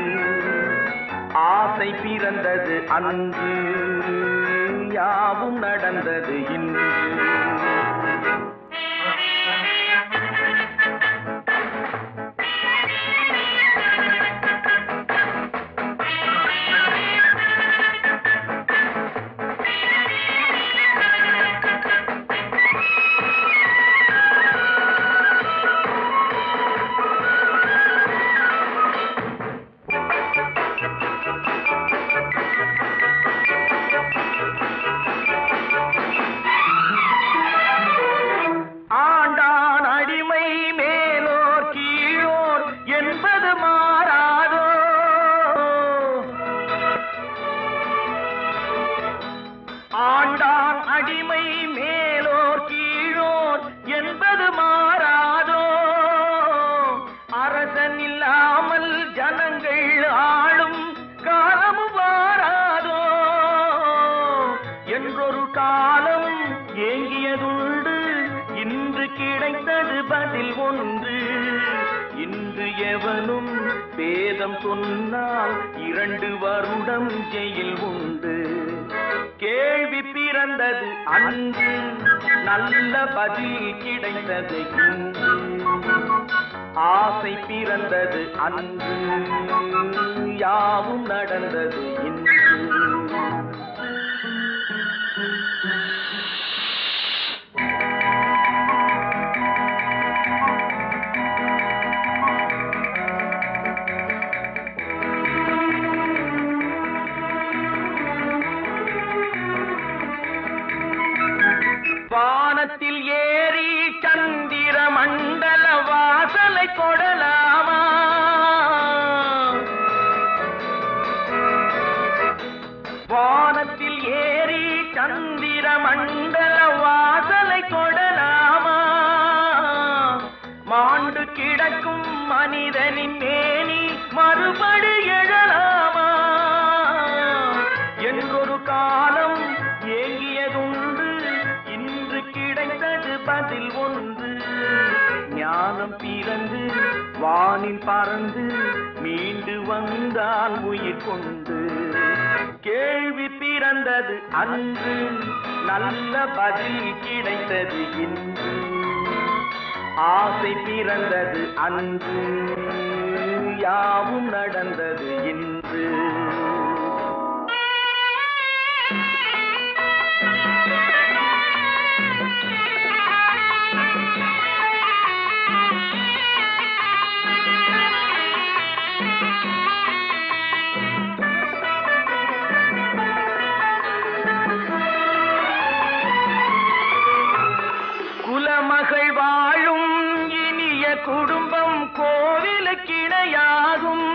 ஆசை பிறந்தது அன்று, யாவும் நடந்தது இன்று. ஆண்டான் அடிமை மேலோர் கீழோர் என்பது மாறாதோ. அரசன் இல்லாமல் ஜனங்கள் ஆளும் காலமும் மாறாதோ. என்றொரு காலம் ஏங்கியதுண்டு, இன்று கிடைத்தது பதில் ஒன்று. இன்று எவனும் பேதம் சொன்னால் 2 வருடம் ஜெயில் உண்டு. கேள்வி பிறந்தது அன்று, நல்ல பதில் கிடைத்தது இன்று. ஆசை பிறந்தது அன்று, யாவும் நடந்தது இன்று. வானத்தில் ஏறி சந்திர மண்டல வாசலை கொடலாமா? வானத்தில் ஏறி சந்திர மண்டல வாசலை கொடலாமா? மாண்டு கிடக்கும் மனிதனின் மேனி மறுபடி எழலாமா? என்றொரு காலம் ஏங்கியதுண்டு, இன்று கிடைத்தது பதில் ஒன்று. ஞானம் பிறந்து வானில் பறந்து மீண்டு வந்தான் உயிர் கொண்டு. பிறந்தது அன்று நல்ல பதில் கிடைத்தது இன்று ஆசை பிறந்தது அன்று யாவும் நடந்தது இன்று குலமகள் வாழும் இனிய குடும்பம் கோவிலுக்கிணையாகும்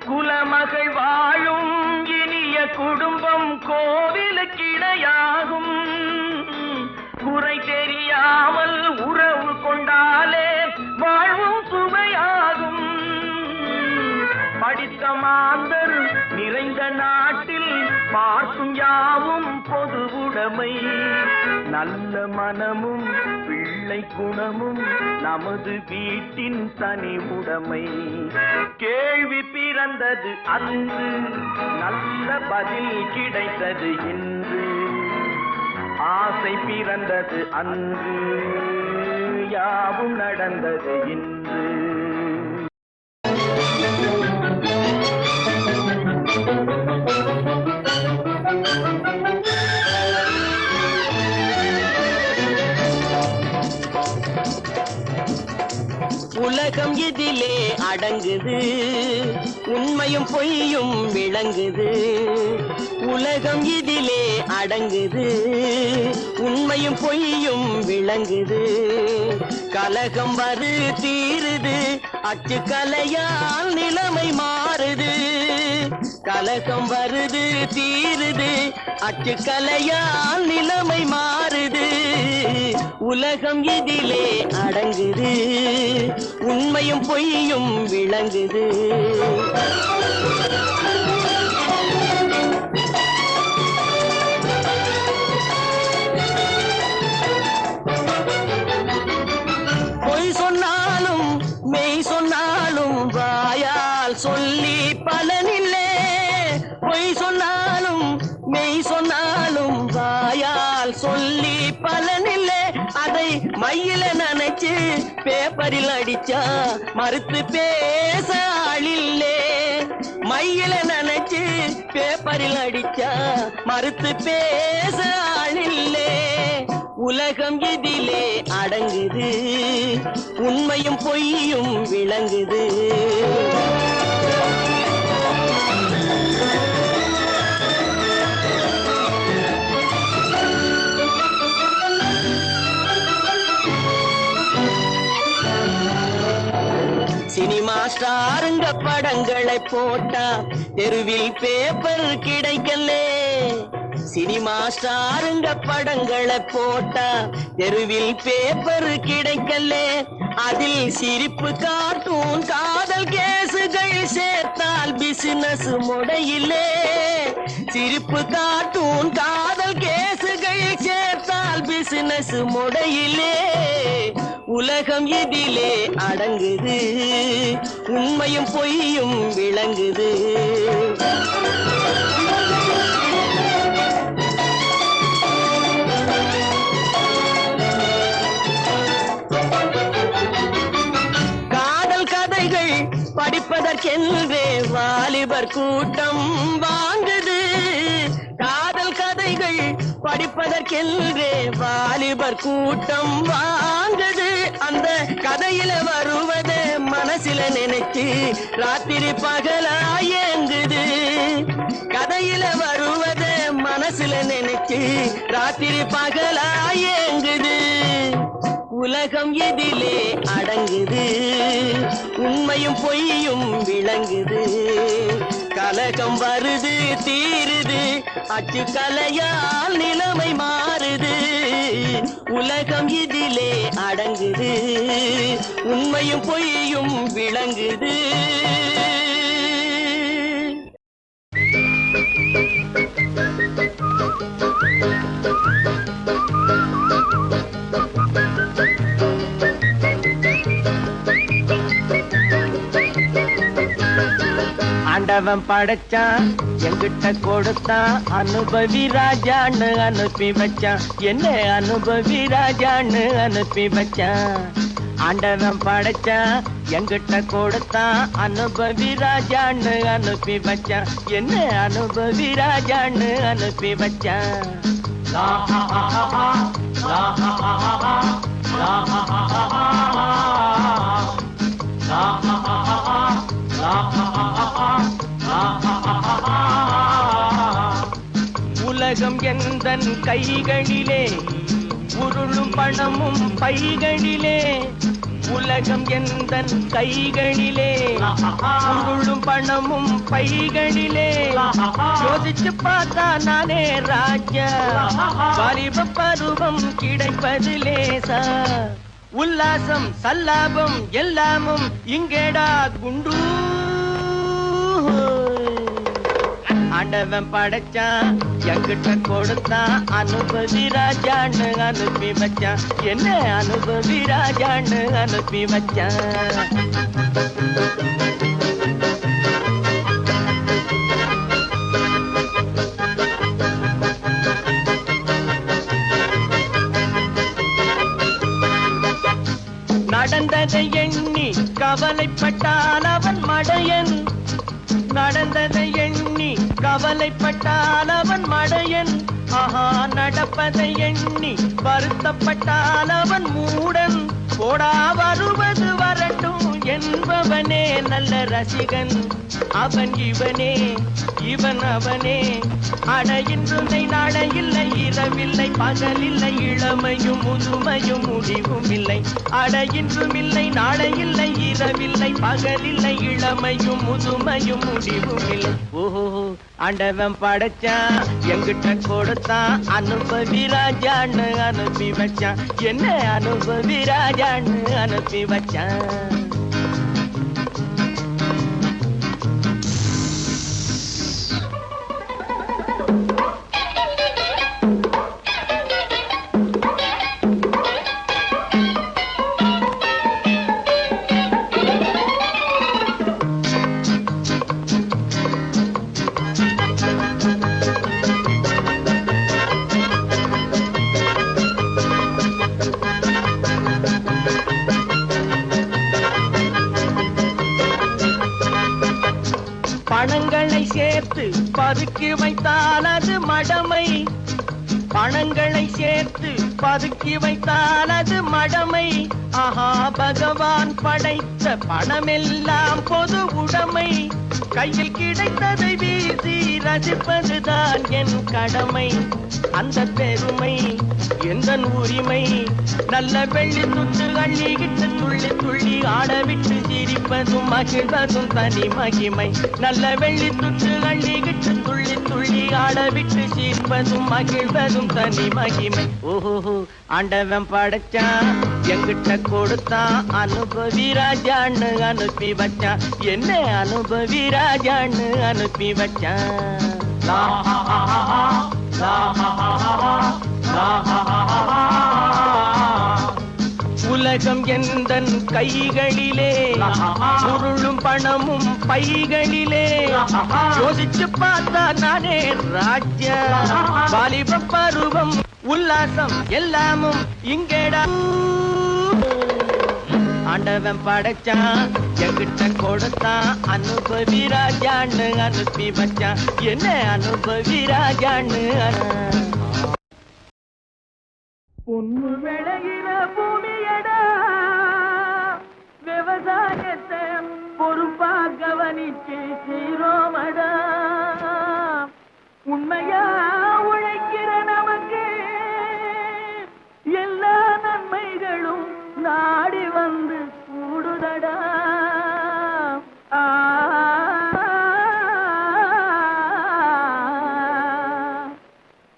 குலமகள் வாழும் இனிய குடும்பம் கோவிலுக்கிணையாகும் குறை தெரியாமல் உறவு கொண்டாலே வாழ்வும் சுவையாகும் படித்த மாந்தர் நிறைந்த நாட்டில் பார்க்கும் யாவும் பொதுவுடைமை நல்ல மனமும் பிள்ளை குணமும் நமது வீட்டின் தனி உடைமை கேள்வி பிறந்தது அன்று நல்ல பதில் கிடைத்தது இன்று ஆசை பிறந்தது அன்று யாவும் நடந்தது இன்று உலகம் இதிலே அடங்குது உண்மையும் பொய்யும் விளங்குது உலகம் இதிலே அடங்குது உண்மையும் பொய்யும் விளங்குது கலகம் வரு தீருது அச்சு கலையால் நிலைமை மாறுது கலகம் வருது தீருது அச்சு கலையால் நிலைமை மாறுது உலகம் இதிலே அடங்குது உண்மையும் பொய்யும் விளங்குது பொய் சொன்னாலும் மெய் சொன்னாலும் வாயால் சொல்லி பலனில்லை பொய் சொன்னாலும் மெய் சொன்னாலும் வாயால் சொல்லி பலனில்லை அதை மையில நினைச்சு பேப்பரில் அடிச்சா மறுத்து பேச ஆளில்லே மையில நினைச்சு பேப்பரில் அடிச்சா மறுத்து பேச ஆளில்லே உலகம் இதிலே அடங்குது உண்மையும் பொய்யும் விளங்குது சினிமா ஸ்டாருங்க படங்களை போட்டா தெருவில் பேப்பர் கிடைக்கலே சினிமா ஸ்டாருங்க படங்களை போட்டா தெருவில் பேப்பர் கிடைக்கலே அதில் சிரிப்பு கார்ட்டூன் காதல் கேசுகள் சேர்த்தால் பிசினஸ் முடையிலே சிரிப்பு கார்ட்டூன் காதல் கேசுகள் சேர்த்தால் பிசினஸ் முடையிலே உலகம் இதிலே அடங்குது உண்மையும் பொய்யும் விளங்குது காதல் கதைகள் படிப்பதற்கென்றே வாலிபர் கூட்டம் வாங்குது காதல் கதைகள் படிப்பதற்கென்றே வாலிபர் கூட்டம் வாங்குது அந்த கதையில வருவதை மனசில நினைச்சு ராத்திரி பகலா ஏங்குது கதையில வருவதை மனசுல நினைச்சு ராத்திரி பகலா ஏங்குது உலகம் இதிலே அடங்குது உண்மையும் பொய்யும் விளங்குது கலகம் வருது தீருது அச்சு கலையால் நிலைமை மாறுது உலகம் இதிலே அடங்குது உண்மையும் பொய்யும் விளங்குது ஆண்டவன் படைச்சான் எங்கிட்ட கொடுத்தான் அனுபவி ராஜான்னு அனுப்பி வச்சான் என்ன அனுபவி ராஜான்னு அனுப்பி வச்சான் ஆண்டவன் படைச்சான் எங்கிட்ட கொடுத்தான் அனுபவி ராஜான்னு அனுப்பி வச்சான் என்ன அனுபவி ராஜான்னு அனுப்பி வச்சான் உலகம் எந்தன் கைகளிலே உருளும் பணமும் பைகளிலே உலகம் எந்தன் கைகளிலே உருளும் பணமும் பைகளிலே யோசிச்சு பார்த்தா நானே ராஜா வாலிப பருவம் கிடைப்பது லேசா உல்லாசம் சல்லாபம் எல்லாமும் இங்கேடா குண்டு ஆண்டவன் படைச்சான் எங்கிட்ட கொடுத்தான் அனுபவி ராஜான்னு அனுப்பி வச்சான் என்ன அனுபவி ராஜான்னு அனுப்பி வச்சான் நடந்ததை எண்ணி கவலைப்பட்டான் அவன் மடையன் நடந்ததை எண்ணி கவலைப்பட்டால் அவன் மடையன் ஆஹா நடப்பதை எண்ணி வருத்தப்பட்டால் அவன் மூடன் போடா வருவது வரட்டும் என்பவனே நல்ல ரசிகன் அவன் இவனே இவன் அவனே அட இன்றுமை நாளை இல்லை இரவில்லை பகலில்லை இளமையும் முதுமையும் முடிவும் இல்லை அட இன்றும் இல்லை நாளை இல்லை இரவில்லை பகலில்லை இளமையும் முதுமையும் முடிவும் இல்லை ஓஹோ ஆண்டவன் படைச்சான் எங்கிட்ட கொடுத்தான் அனுபவி ராஜான்னு அனுப்பி வச்சான் என்ன அனுபவி ராஜான்னு அனுப்பி வச்சான் பணங்களை சேர்த்து பதுக்கி வைத்தால் அது மடமை பணங்களை சேர்த்து பதுக்கி வைத்தால் அது மடமை ஆஹா பகவான் படைத்த பணமெல்லாம் பொது உடைமை கையில் கிடைத்ததை வீசி ரசிப்பதுதான் என் கடமை அந்த பெருமை எந்த உரிமை நல்ல வெள்ளி துட்டு அள்ளிக்கிட்டு துள்ளி துள்ளி ஆடவிட்டு சிரிப்பதும் மகிழ்வதும் தனி மகிமை நல்ல வெள்ளி துட்டு அள்ளிக்கிட்டு துள்ளி துள்ளி ஆடவிட்டு சிரிப்பதும் மகிழ்வதும் தனி மகிமை ஓஹோ ஆண்டவன் படைச்சான் எங்கிட்ட கொடுத்தான் அனுபவி ராஜான்னு அனுப்பி வச்சான் என்ன அனுபவி ராஜான்னு அனுப்பி வச்சான் உலகம் எந்தன் கைகளிலே உருளும் பணமும் பைகளிலே யோசிச்சு பார்த்தா நானே ராஜா வாலிப பருவம் உல்லாசம் எல்லாமும் இங்கேடா ஆண்டவன் படைச்சான் எங்கிட்ட கொடுத்தான் அனுபவி ராஜான்னு அனுப்பி வச்சான் என்ன அனுபவி ராஜான்னு பொண்ணு விளையிற பூமியடா விவசாயத்தை பொறுப்பா கவனிச்சு சீரோமடா உண்மையா உழைக்கிற நமக்கு எல்லா நன்மைகளும் நாடி வந்து கூடுதடா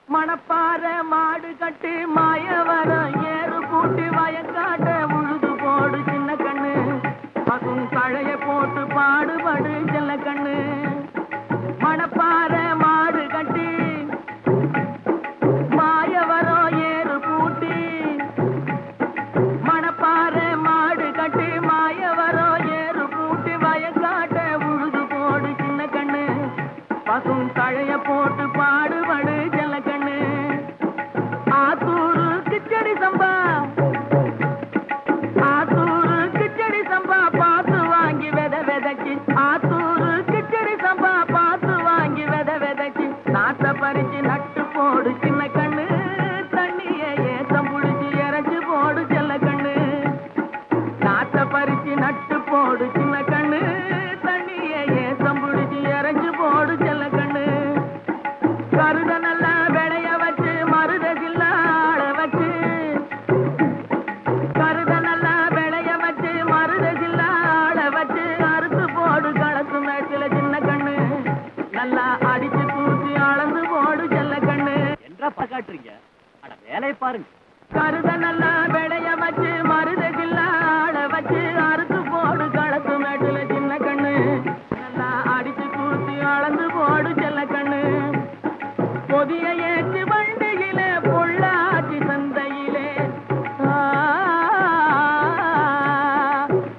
மணப்பாற மாடு கட்டி மாயவரம் ஏறு கூட்டி வயக்காட்ட உழுது போடு சின்ன கண்ணு பசும் கழைய போட்டு பாடுபடு செல்ல கண்ணு மணப்பாற மாடு கட்டி மாயவரம் ஏறு கூட்டி மணப்பாற மாடு கட்டி மாயவரம் ஏறு கூட்டி வயக்காட்ட உழுது போடு சின்ன கண்ணு நல்லா அடிச்சு தூக்கி அளந்து போடு செல்ல கண்ணு. என்றா காட்டுறீங்க? அட வேலையை பாருங்க. கருத நல்லா விளைய வச்சு மருதகில்ல ஆட வச்சு அறுத்து போடு களத்து மேட்டுல சின்ன கண்ணு. நல்லா அடிச்சு தூக்கி அளந்து போடு செல்ல கண்ணு. பொதிய ஏற்றி வண்டியில பொள்ளாச்சி சந்தையிலே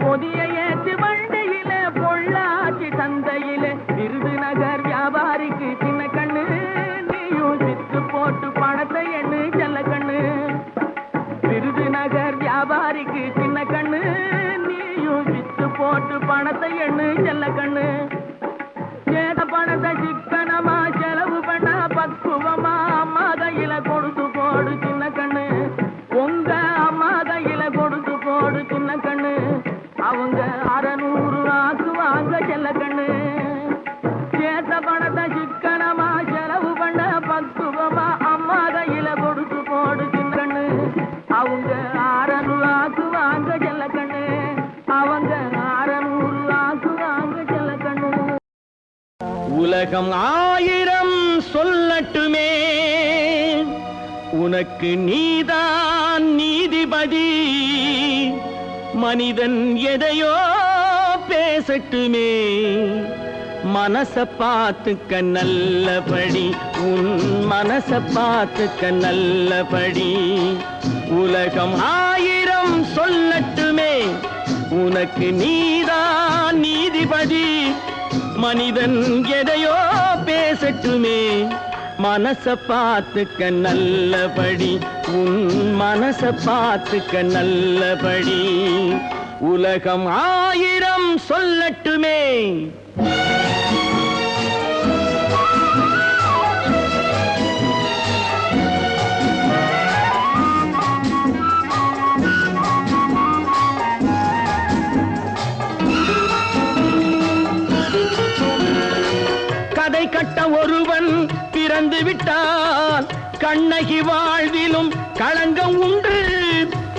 பொதிய ஏற்றி வண்டியில பொள்ளாச்சி சந்தையிலே விருதுநகர் வியாபாரிக்கு சின்ன கண்ணு. நீயும் சித்து போட்டு பணத்தை எண்ணு செல்ல கண்ணு. விருதுநகர் வியாபாரிக்கு சின்ன கண்ணு. நீயும் சித்து போட்டு பணத்தை எண்ணு செல்ல கண்ணு. சேத பணத்தை சிக்கனமா செலவு பண்ண பக்குவமா அம்மா கையில கொடுத்து போடு சின்ன கண்ணு. உங்க அம்மா கையில கொடுத்து போடு சின்ன கண்ணு. அவங்க 600 ஆக்குவாங்க செல்ல கண்ணு. சேத பணத்தை சிக்கனமா செலவு பண்ண பக்குவமா அம்மா கையில கொடுத்து போடு சின்ன கண்ணு. அவங்க 600 ஆக்குவாங்க செல்ல கண்ணு. அவங்க 600 ஆக்குவாங்க செல்ல கண்ணு. உலகம் 1000 சொல்லட்டுமே, உனக்கு நீதான் நீதிபதி. மனிதன் எதையோ பேசட்டுமே, மனச பார்த்துக்க நல்லபடி. உன் மனச பார்த்துக்க நல்லபடி. உலகம் 1000 சொல்லட்டுமே, உனக்கு நீதான் நீதிபதி. மனிதன் எதையோ பேசட்டுமே, மனச பார்த்துக்க நல்லபடி. உன் மனச பார்த்துக்க நல்லபடி. உலகம் 1000 சொல்லட்டுமே. கதை கட்ட ஒருவன் பிறந்து விட்டால் கண்ணகி வாழ்விலும் களங்கம் உண்டு.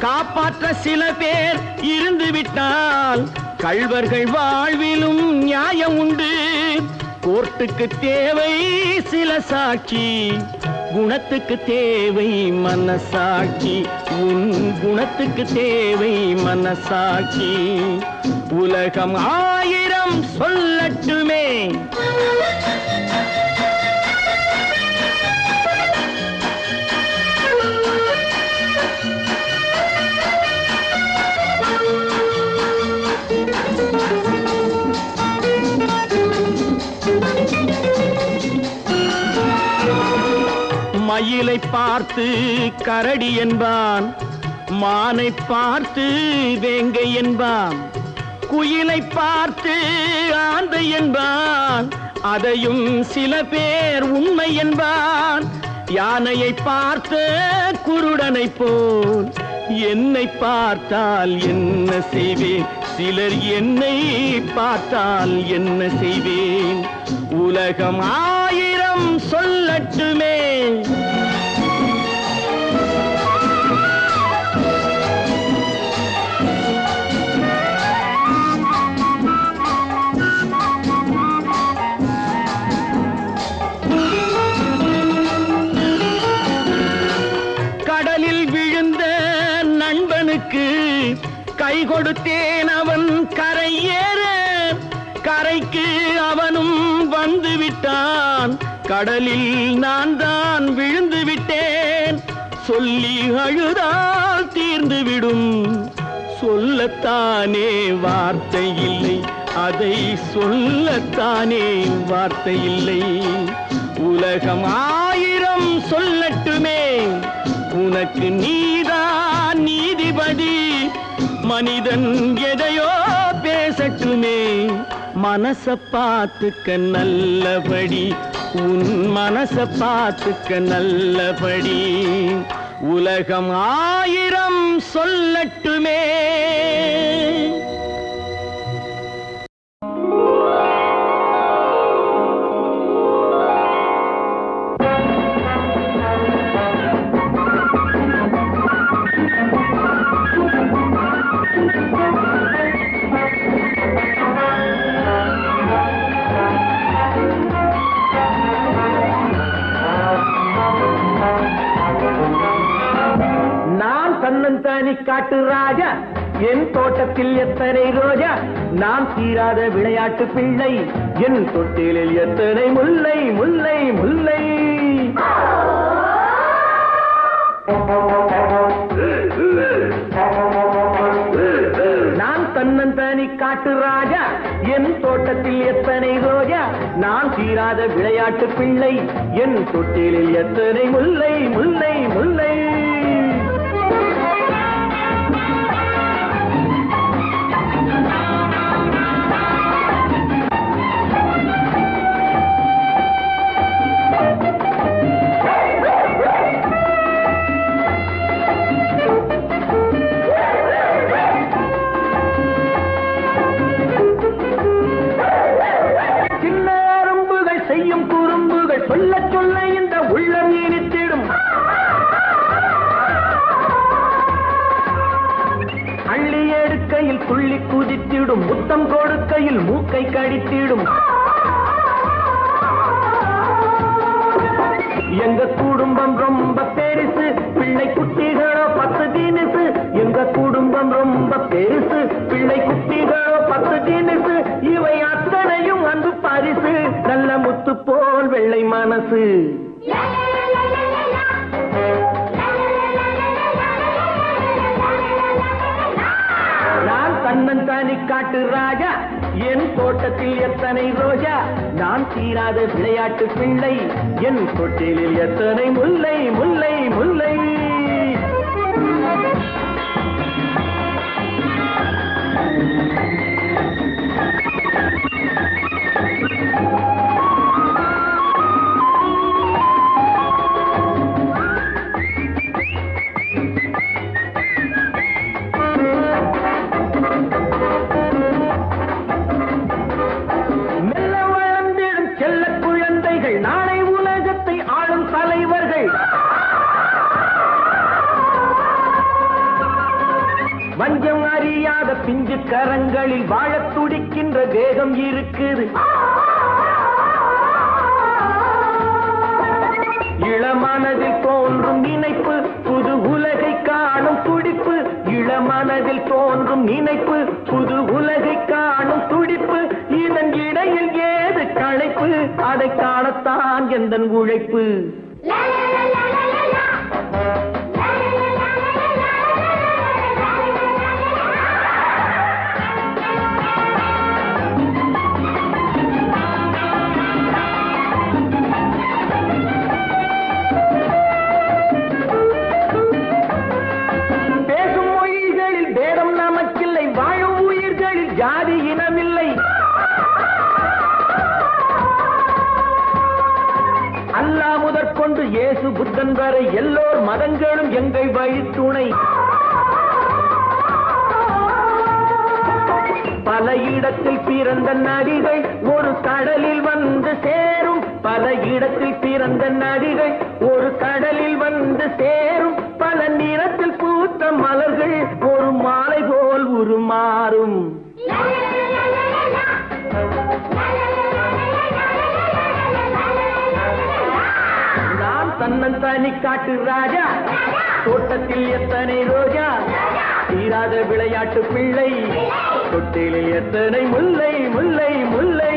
காப்பாற்ற சில பேர் இருந்து விட்டால் கள்வர்கள் வாழ்விலும் நியாயம் உண்டு. கோர்ட்டுக்கு தேவை சில சாட்சி, குணத்துக்கு தேவை மனசாட்சி. உன் குணத்துக்கு தேவை மனசாட்சி. உலகம் 1000 சொல்லட்டுமே. மயிலை பார்த்து கரடி என்பான், மானை பார்த்து வேங்கை என்பான். குயிலை பார்த்து ஆந்தை என்பான், அதையும் சில பேர் உண்மை என்பான். யானையை பார்த்து குருடனை போல் என்னை பார்த்தால் என்ன செய்வேன்? சிலர் என்னை பார்த்தால் என்ன செய்வேன்? உலகம் 1000 சொல்லட்டுமே. கடலில் விழுந்த நண்பனுக்கு கை கொடுத்தேன், அவன் கரை ஏற. கரைக்கு அவனும் வந்து விட்டான், கடலில் நான் தான் விழுந்து விட்டேன். சொல்லி அழுதால் தீர்ந்து விடும், சொல்லத்தானே வார்த்தை இல்லை. அதை சொல்லத்தானே வார்த்தை இல்லை. உலகம் 1000 சொல்லட்டுமே, உனக்கு நீதான் நீதிபதி. மனிதன் எதையோ பேசட்டுமே, மனச பார்த்துக்க நல்லபடி. உன் மனச பார்த்துக்க நல்லபடி. உலகம் 1000 சொல்லட்டுமே. காட்டு ராஜா என் தோட்டத்தில் எத்தனை ரோஜா நான் தீராத விளையாட்டு பிள்ளை என் தொட்டிலில் எத்தனை முல்லை முல்லை முல்லை நான் தன்னந்தனி காட்டு ராஜா என் தோட்டத்தில் எத்தனை ரோஜா நான் தீராத விளையாட்டு பிள்ளை என் தொட்டிலில் எத்தனை முல்லை முல்லை முல்லை சொல்ல சொல்ல இந்த உள்ளம் இனித்திடும் அள்ளி எடுக்கையில் துள்ளி குதித்திடும் முத்தம் கொடுக்கையில் மூக்கை கடித்திடும் எங்க குடும்பம் ரொம்ப பெருசு பிள்ளை குட்டிகளோ 10 தினசு எங்க குடும்பம் ரொம்ப பெருசு பிள்ளை குட்டிகளோ 10 தினசு இவை அத்தனையும் அன்பு பரிசு நல்ல முத்து போல் வெள்ளை மனசு நான் தன்னந்தனி காட்டு ராஜா என் தோட்டத்தில் எத்தனை ரோஜா நான் தீராத விளையாட்டு பிள்ளை என் தொட்டிலில் எத்தனை முல்லை முல்லை முல்லை நாளை உலகத்தை ஆளும் தலைவர்கள் வஞ்சம் அறியாத பிஞ்சு கரங்களில் வாழத் துடிக்கின்ற வேகம் இருக்குது இளமனதில் தோன்றும் நினைப்பு புது உலகை காணும் துடிப்பு இளமனதில் தோன்றும் நினைப்பு புது உலகை காணும் துடிப்பு இதன் இடையில் ஏது களைப்பு அதை காணத்தான் எந்தன் உழைப்பு பேசும் மொழிகளில் பேதம் நமக்கில்லை வாழும் உயிர்களில் ஜாதி இனமில்லை அல்லாஹ் முதற்கொண்டு இயேசு புத்தன் வரை எல்லோர் மதங்களும் எங்கள் வழித்துணை பல இடத்தில் பிறந்த நதிகள் ஒரு கடலில் வந்து சேரும் பல இடத்தில் பிறந்த நதிகள் ஒரு கடலில் வந்து சேரும் பல நிறத்தில் பூத்த மலர்கள் ஒரு மாலை போல் உருமாறும் தன்னந்தனி காட்டு ராஜா தோட்டத்தில் எத்தனை ரோஜா தீராத விளையாட்டு பிள்ளை தொட்டிலில் எத்தனை முல்லை முல்லை முல்லை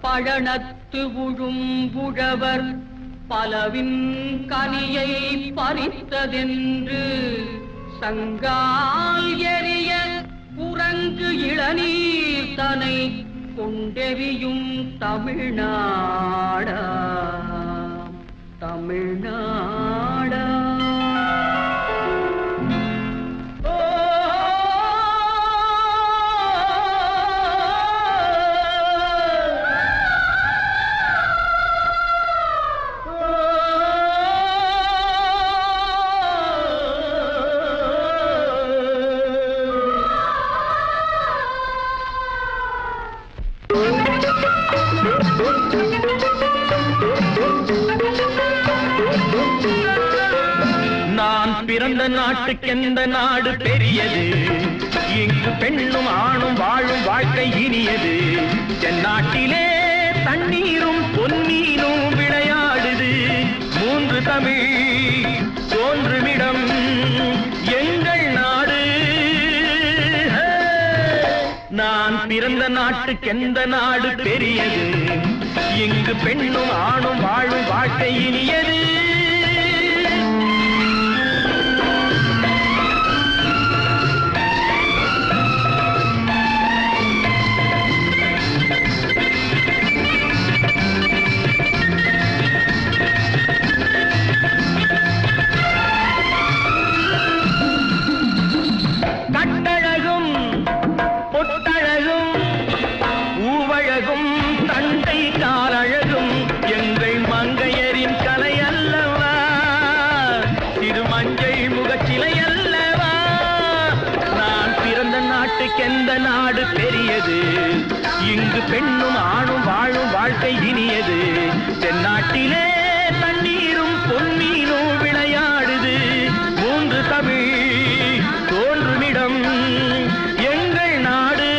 பழனத்து உழும்புழவர் பலவின் கனியை பறித்ததென்று சங்கால் எரிய குரங்கு இளநீர் தனை கொண்டெறியும் தமிழ்நாடா தமிழ்நாடா பிறந்த நாட்டுக்கெந்த நாடு பெரியது, இங்கு பெண்ணும் ஆணும் வாழும் வாழ்க்கை இனியது. தென்னாட்டிலே தண்ணீரும் பொன்னீரும் விளையாடுது, மூன்று தமிழ் தோன்றுமிடம் எங்கள் நாடு. நான் பிறந்த நாட்டுக்கெந்த நாடு பெரியது, இங்கு பெண்ணும் ஆணும் வாழும் வாழ்க்கை இனியது. கட்டழகும் பொட்டழகும் பூவழகும் தண்டை காலழகும் எங்கள் மங்கையரின் கலை அல்லவா, திருமஞ்சள் முகச்சிலை அல்லவா. நான் பிறந்த நாட்டுக்கெந்த நாடு பெரியது, இங்கு பெண்ணும் ஆணும் வாழும் வாழ்க்கை இனியது. தென்னாட்டிலே தண்ணீரும் பொன்னீரும் விளையாடுது, மூன்று தமிழ் தோன்றுமிடம் எங்கள் நாடு.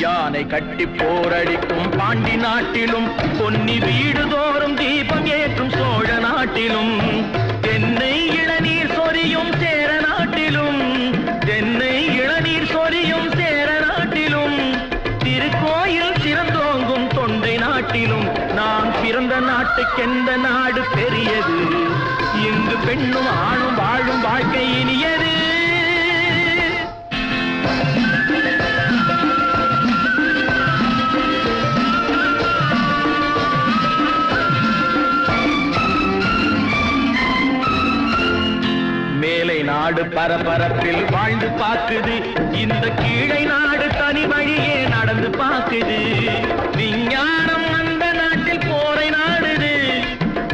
யானை கட்டி போரடிக்கும் பாண்டி நாட்டிலும், பொன்னி வீடு தோறும் தீபம் ஏற்றும் சோழ நாட்டிலும், தென்னை இளநீர் சொரியும் சேர நாட்டிலும், தென்னை இளநீர் சொரியும் சேர நாட்டிலும், திருக்கோயில் சிறந்தோங்கும் தொண்டை நாட்டிலும். நான் பிறந்த நாட்டுக்கெந்த நாடு பெரியது, இங்கு பெண்ணும் ஆணும் வாழும் வாழ்க்கை இனியது. மேலை நாடு பரபரப்பில் வாழ்ந்து பார்க்குது, இந்த கீழை நாடு தனி வழியே நடந்து பார்க்குது. விஞ்ஞானம் அந்த நாட்டில் போரை நாடுது,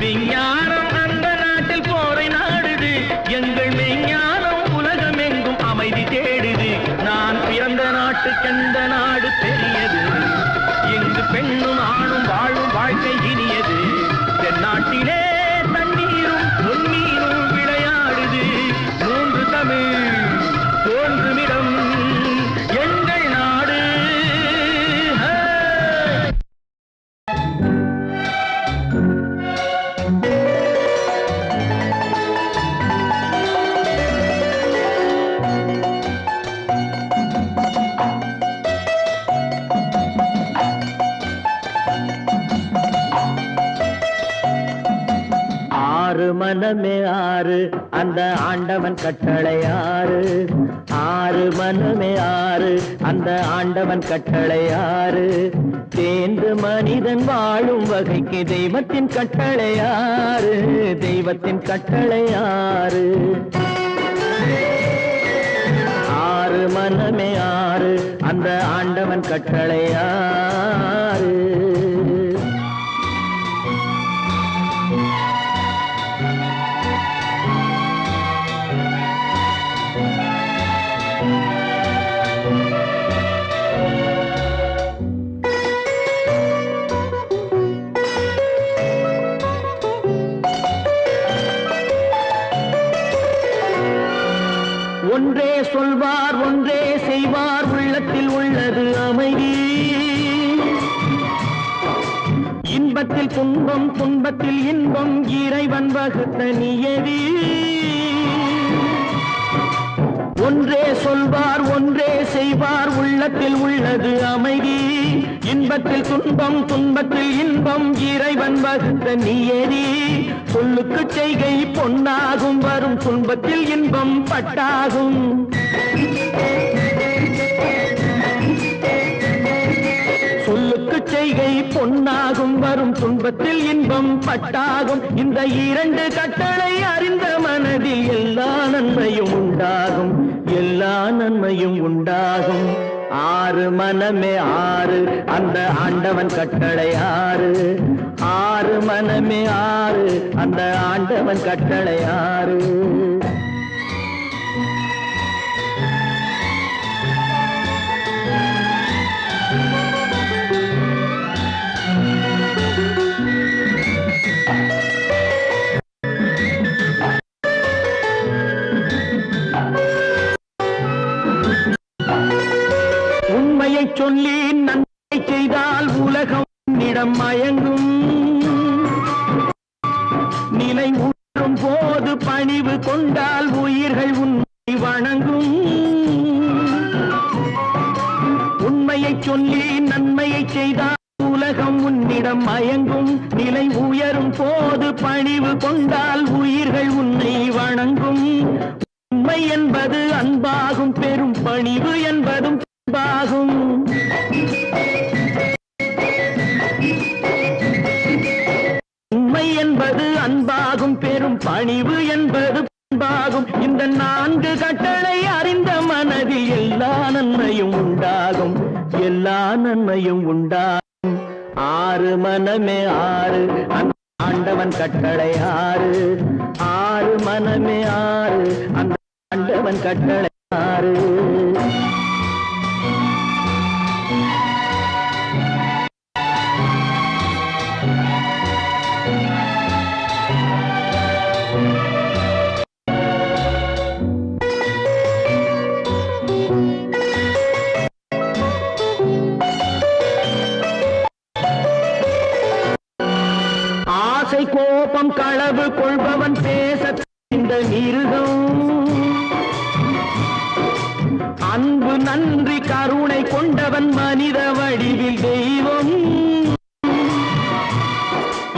விஞ்ஞானம் அந்த நாட்டில் போரை நாடுது. எங்கள் மெஞ்ஞானம் உலகம் எங்கும் அமைதி தேடுது. நான் பிறந்த நாட்டுக்கெந்த நாடு பெரியது, இங்கு பெண்ணும் ஆணும் வாழும் வாழ்க்கை இனியது. தென்னாட்டிலே தண்ணீரும் பொன்னீரும் விளையாடுது, மூன்று தமிழ் தோன்றுமிடம் எங்கள் நாடு. ஆறு மனமே ஆறு, அந்த ஆண்டவன் கட்டளை ஆறு. ஆறு மனமே ஆறு, அந்த ஆண்டவன் கட்டளை ஆறு. தேர்ந்து மனிதன் வாழும் வகைக்கு தெய்வத்தின் கட்டளை ஆறு, தெய்வத்தின் கட்டளை ஆறு. ஆறு மனமே ஆறு, அந்த ஆண்டவன் கட்டளை ஆறு. ஒன்றே சொல்வார் ஒன்றே செய்வார், உள்ளத்தில் உள்ளது அமைதி. இன்பத்தில் துன்பம் துன்பத்தில் இன்பம், இறைவன் வகுத்த நியதி. ஒன்றே சொல்வார் ஒன்றே செய்வார், உள்ளத்தில் உள்ளது அமைதி. இன்பத்தில் துன்பம் துன்பத்தில் இன்பம், இறைவன் வகுத்த நியதி. சொல்லுக்கு செய்கை பொன்னாகும், வரும் துன்பத்தில் இன்பம் பட்டாகும். சொல்லுக்கு செய்கை பொன்னாகும், வரும் துன்பத்தில் இன்பம் பட்டாகும். இந்த இரண்டு கட்டளை அறிந்த மனதில் எல்லா நன்மையும் உண்டாகும், எல்லா நன்மையும் உண்டாகும். ஆறு மனமே ஆறு, அந்த ஆண்டவன் கட்டளை ஆறு. ஆறு மனமே ஆறு அந்த ஆண்டவன் கட்டளை ஆறு உண்மையை சொல்லி நன்மை செய்தால் உலகம் உன்னிடம் மயங்கும் நிலை உற்றும் போது பணிவு கொண்டால் உயிர்கள் உன்னை வணங்கும் உண்மையை சொல்லி நன்மையை செய்தால் உலகம் உன்னிடம் மயங்கும் நிலை உயரும் போது பணிவு கொண்டால் உயிர்கள் உன்னை வணங்கும் உண்மை என்பது அன்பாகும் பெரும் பணிவு என்பதும் அன்பாகும் உண்மை என்பது அன்பாகும் பெரும் பணிவு என்பது அன்பாகும் இந்த 4 கட்டளை அறிந்த மனதில் எல்லா நன்மையும் உண்டாகும் எல்லா நன்மையும் உண்டாகும் ஆறு மனமே ஆறு அந்த ஆண்டவன் கட்டளை ஆறு ஆறு மனமே ஆறு அந்த ஆண்டவன் கட்டளை ஆறு ஆசை கோபம் களவு கொள்பவன் பேச இந்த மிருகம் அன்பு நன்றி கருணை கொண்டவன் மனித வடிவில் தெய்வம்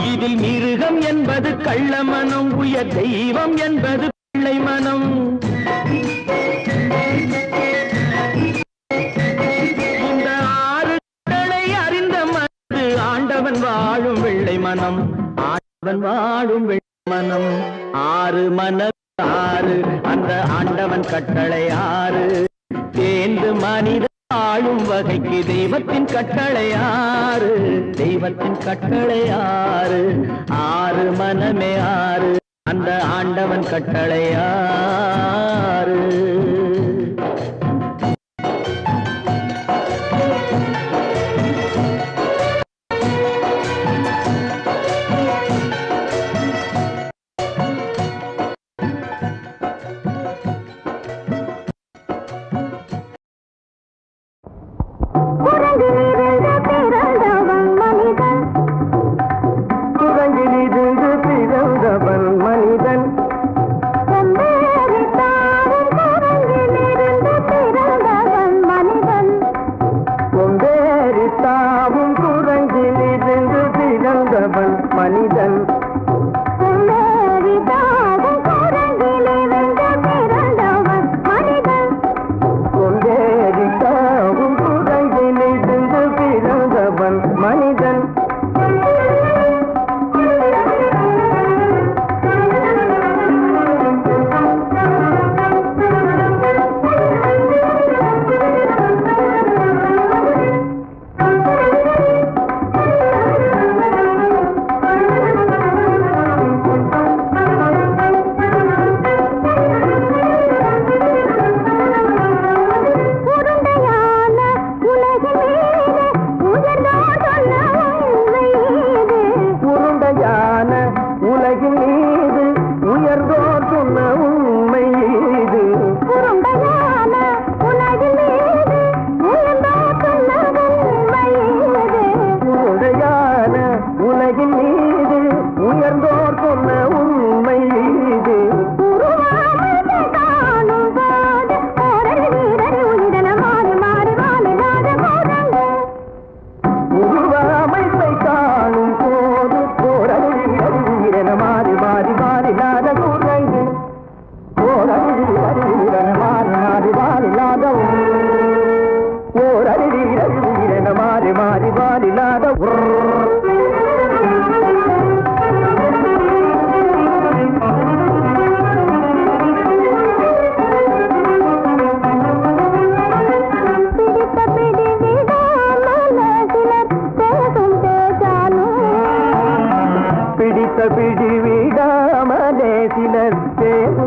இதில் மிருகம் என்பது கள்ள மனம் உயர் தெய்வம் என்பது பிள்ளை மனம் இந்த 6 கட்டளை அறிந்த மனது ஆண்டவன் வாழும் வெள்ளை மனம் ஆண்டவன் வாழும் வெள்ளை மனம் ஆறு மனம் ஆறு அந்த ஆண்டவன் கட்டளை ஆறு தேர்ந்து மனித ஆளும் வகைக்கு தெய்வத்தின் கட்டளை ஆறு தெய்வத்தின் கட்டளை ஆறு ஆறு மனமே ஆறு அந்த ஆண்டவன் கட்டளை ஆறு குரங்கிலிருந்து பிறந்தவன் மனிதன்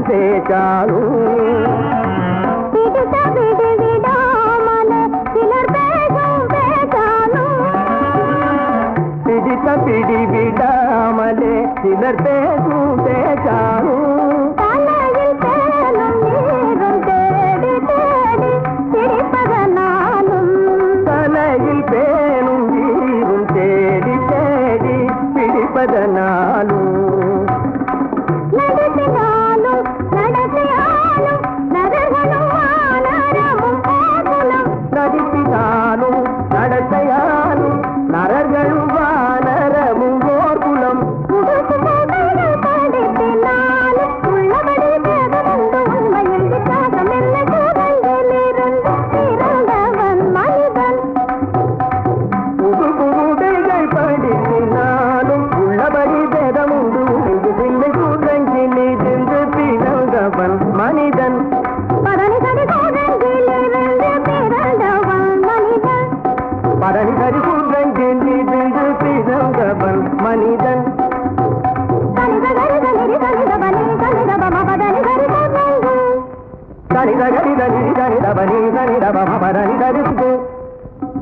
பேச்சாலும் பிடித்த பிடி விடாமலே சிலர் பேசும் பேச்சாலும் தலையில் பேணும் வீரும் தேடி தேடி பிடிப்பதனாலும் நடிப்பினாலும் நடத்தையாலும் நரர்களும் வானரமும் ஓர் குலம் புதுடைகள் படித்தினாலும் உள்ளபடி பேதமுண்டு இங்கு பிள்ளை கூட்டங்கிலிருந்து பிறந்தவன் மனிதன் பதனி சரி கூட்டங்கிலிருந்து பிறந்தவன் மனிதன்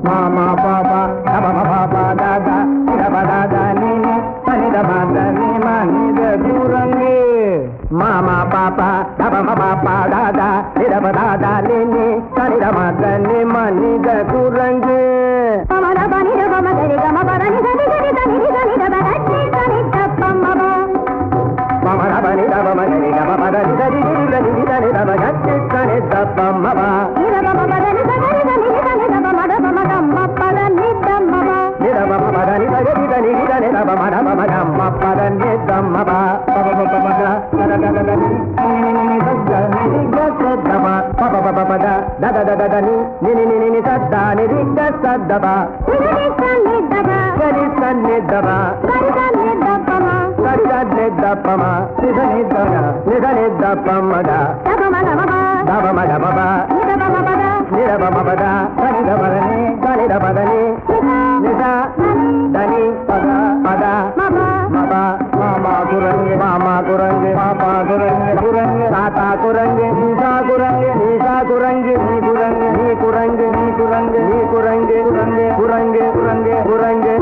மாமா பாபா பாபா தாதா தாதா நீ மனித குரங்கு மாமா பாப்பா பாப்பா தாதா தாதா நீ மனித குரங்கு மாமா குரங்கு பாப்பா குரங்கு குரங்கு தாத்தா குரங்கு நீசா குரங்கு நீசா குரங்கு நீ குரங்கு நீ குரங்கு நீ குரங்கு நீ குரங்கு குரங்கு குரங்கு குரங்கு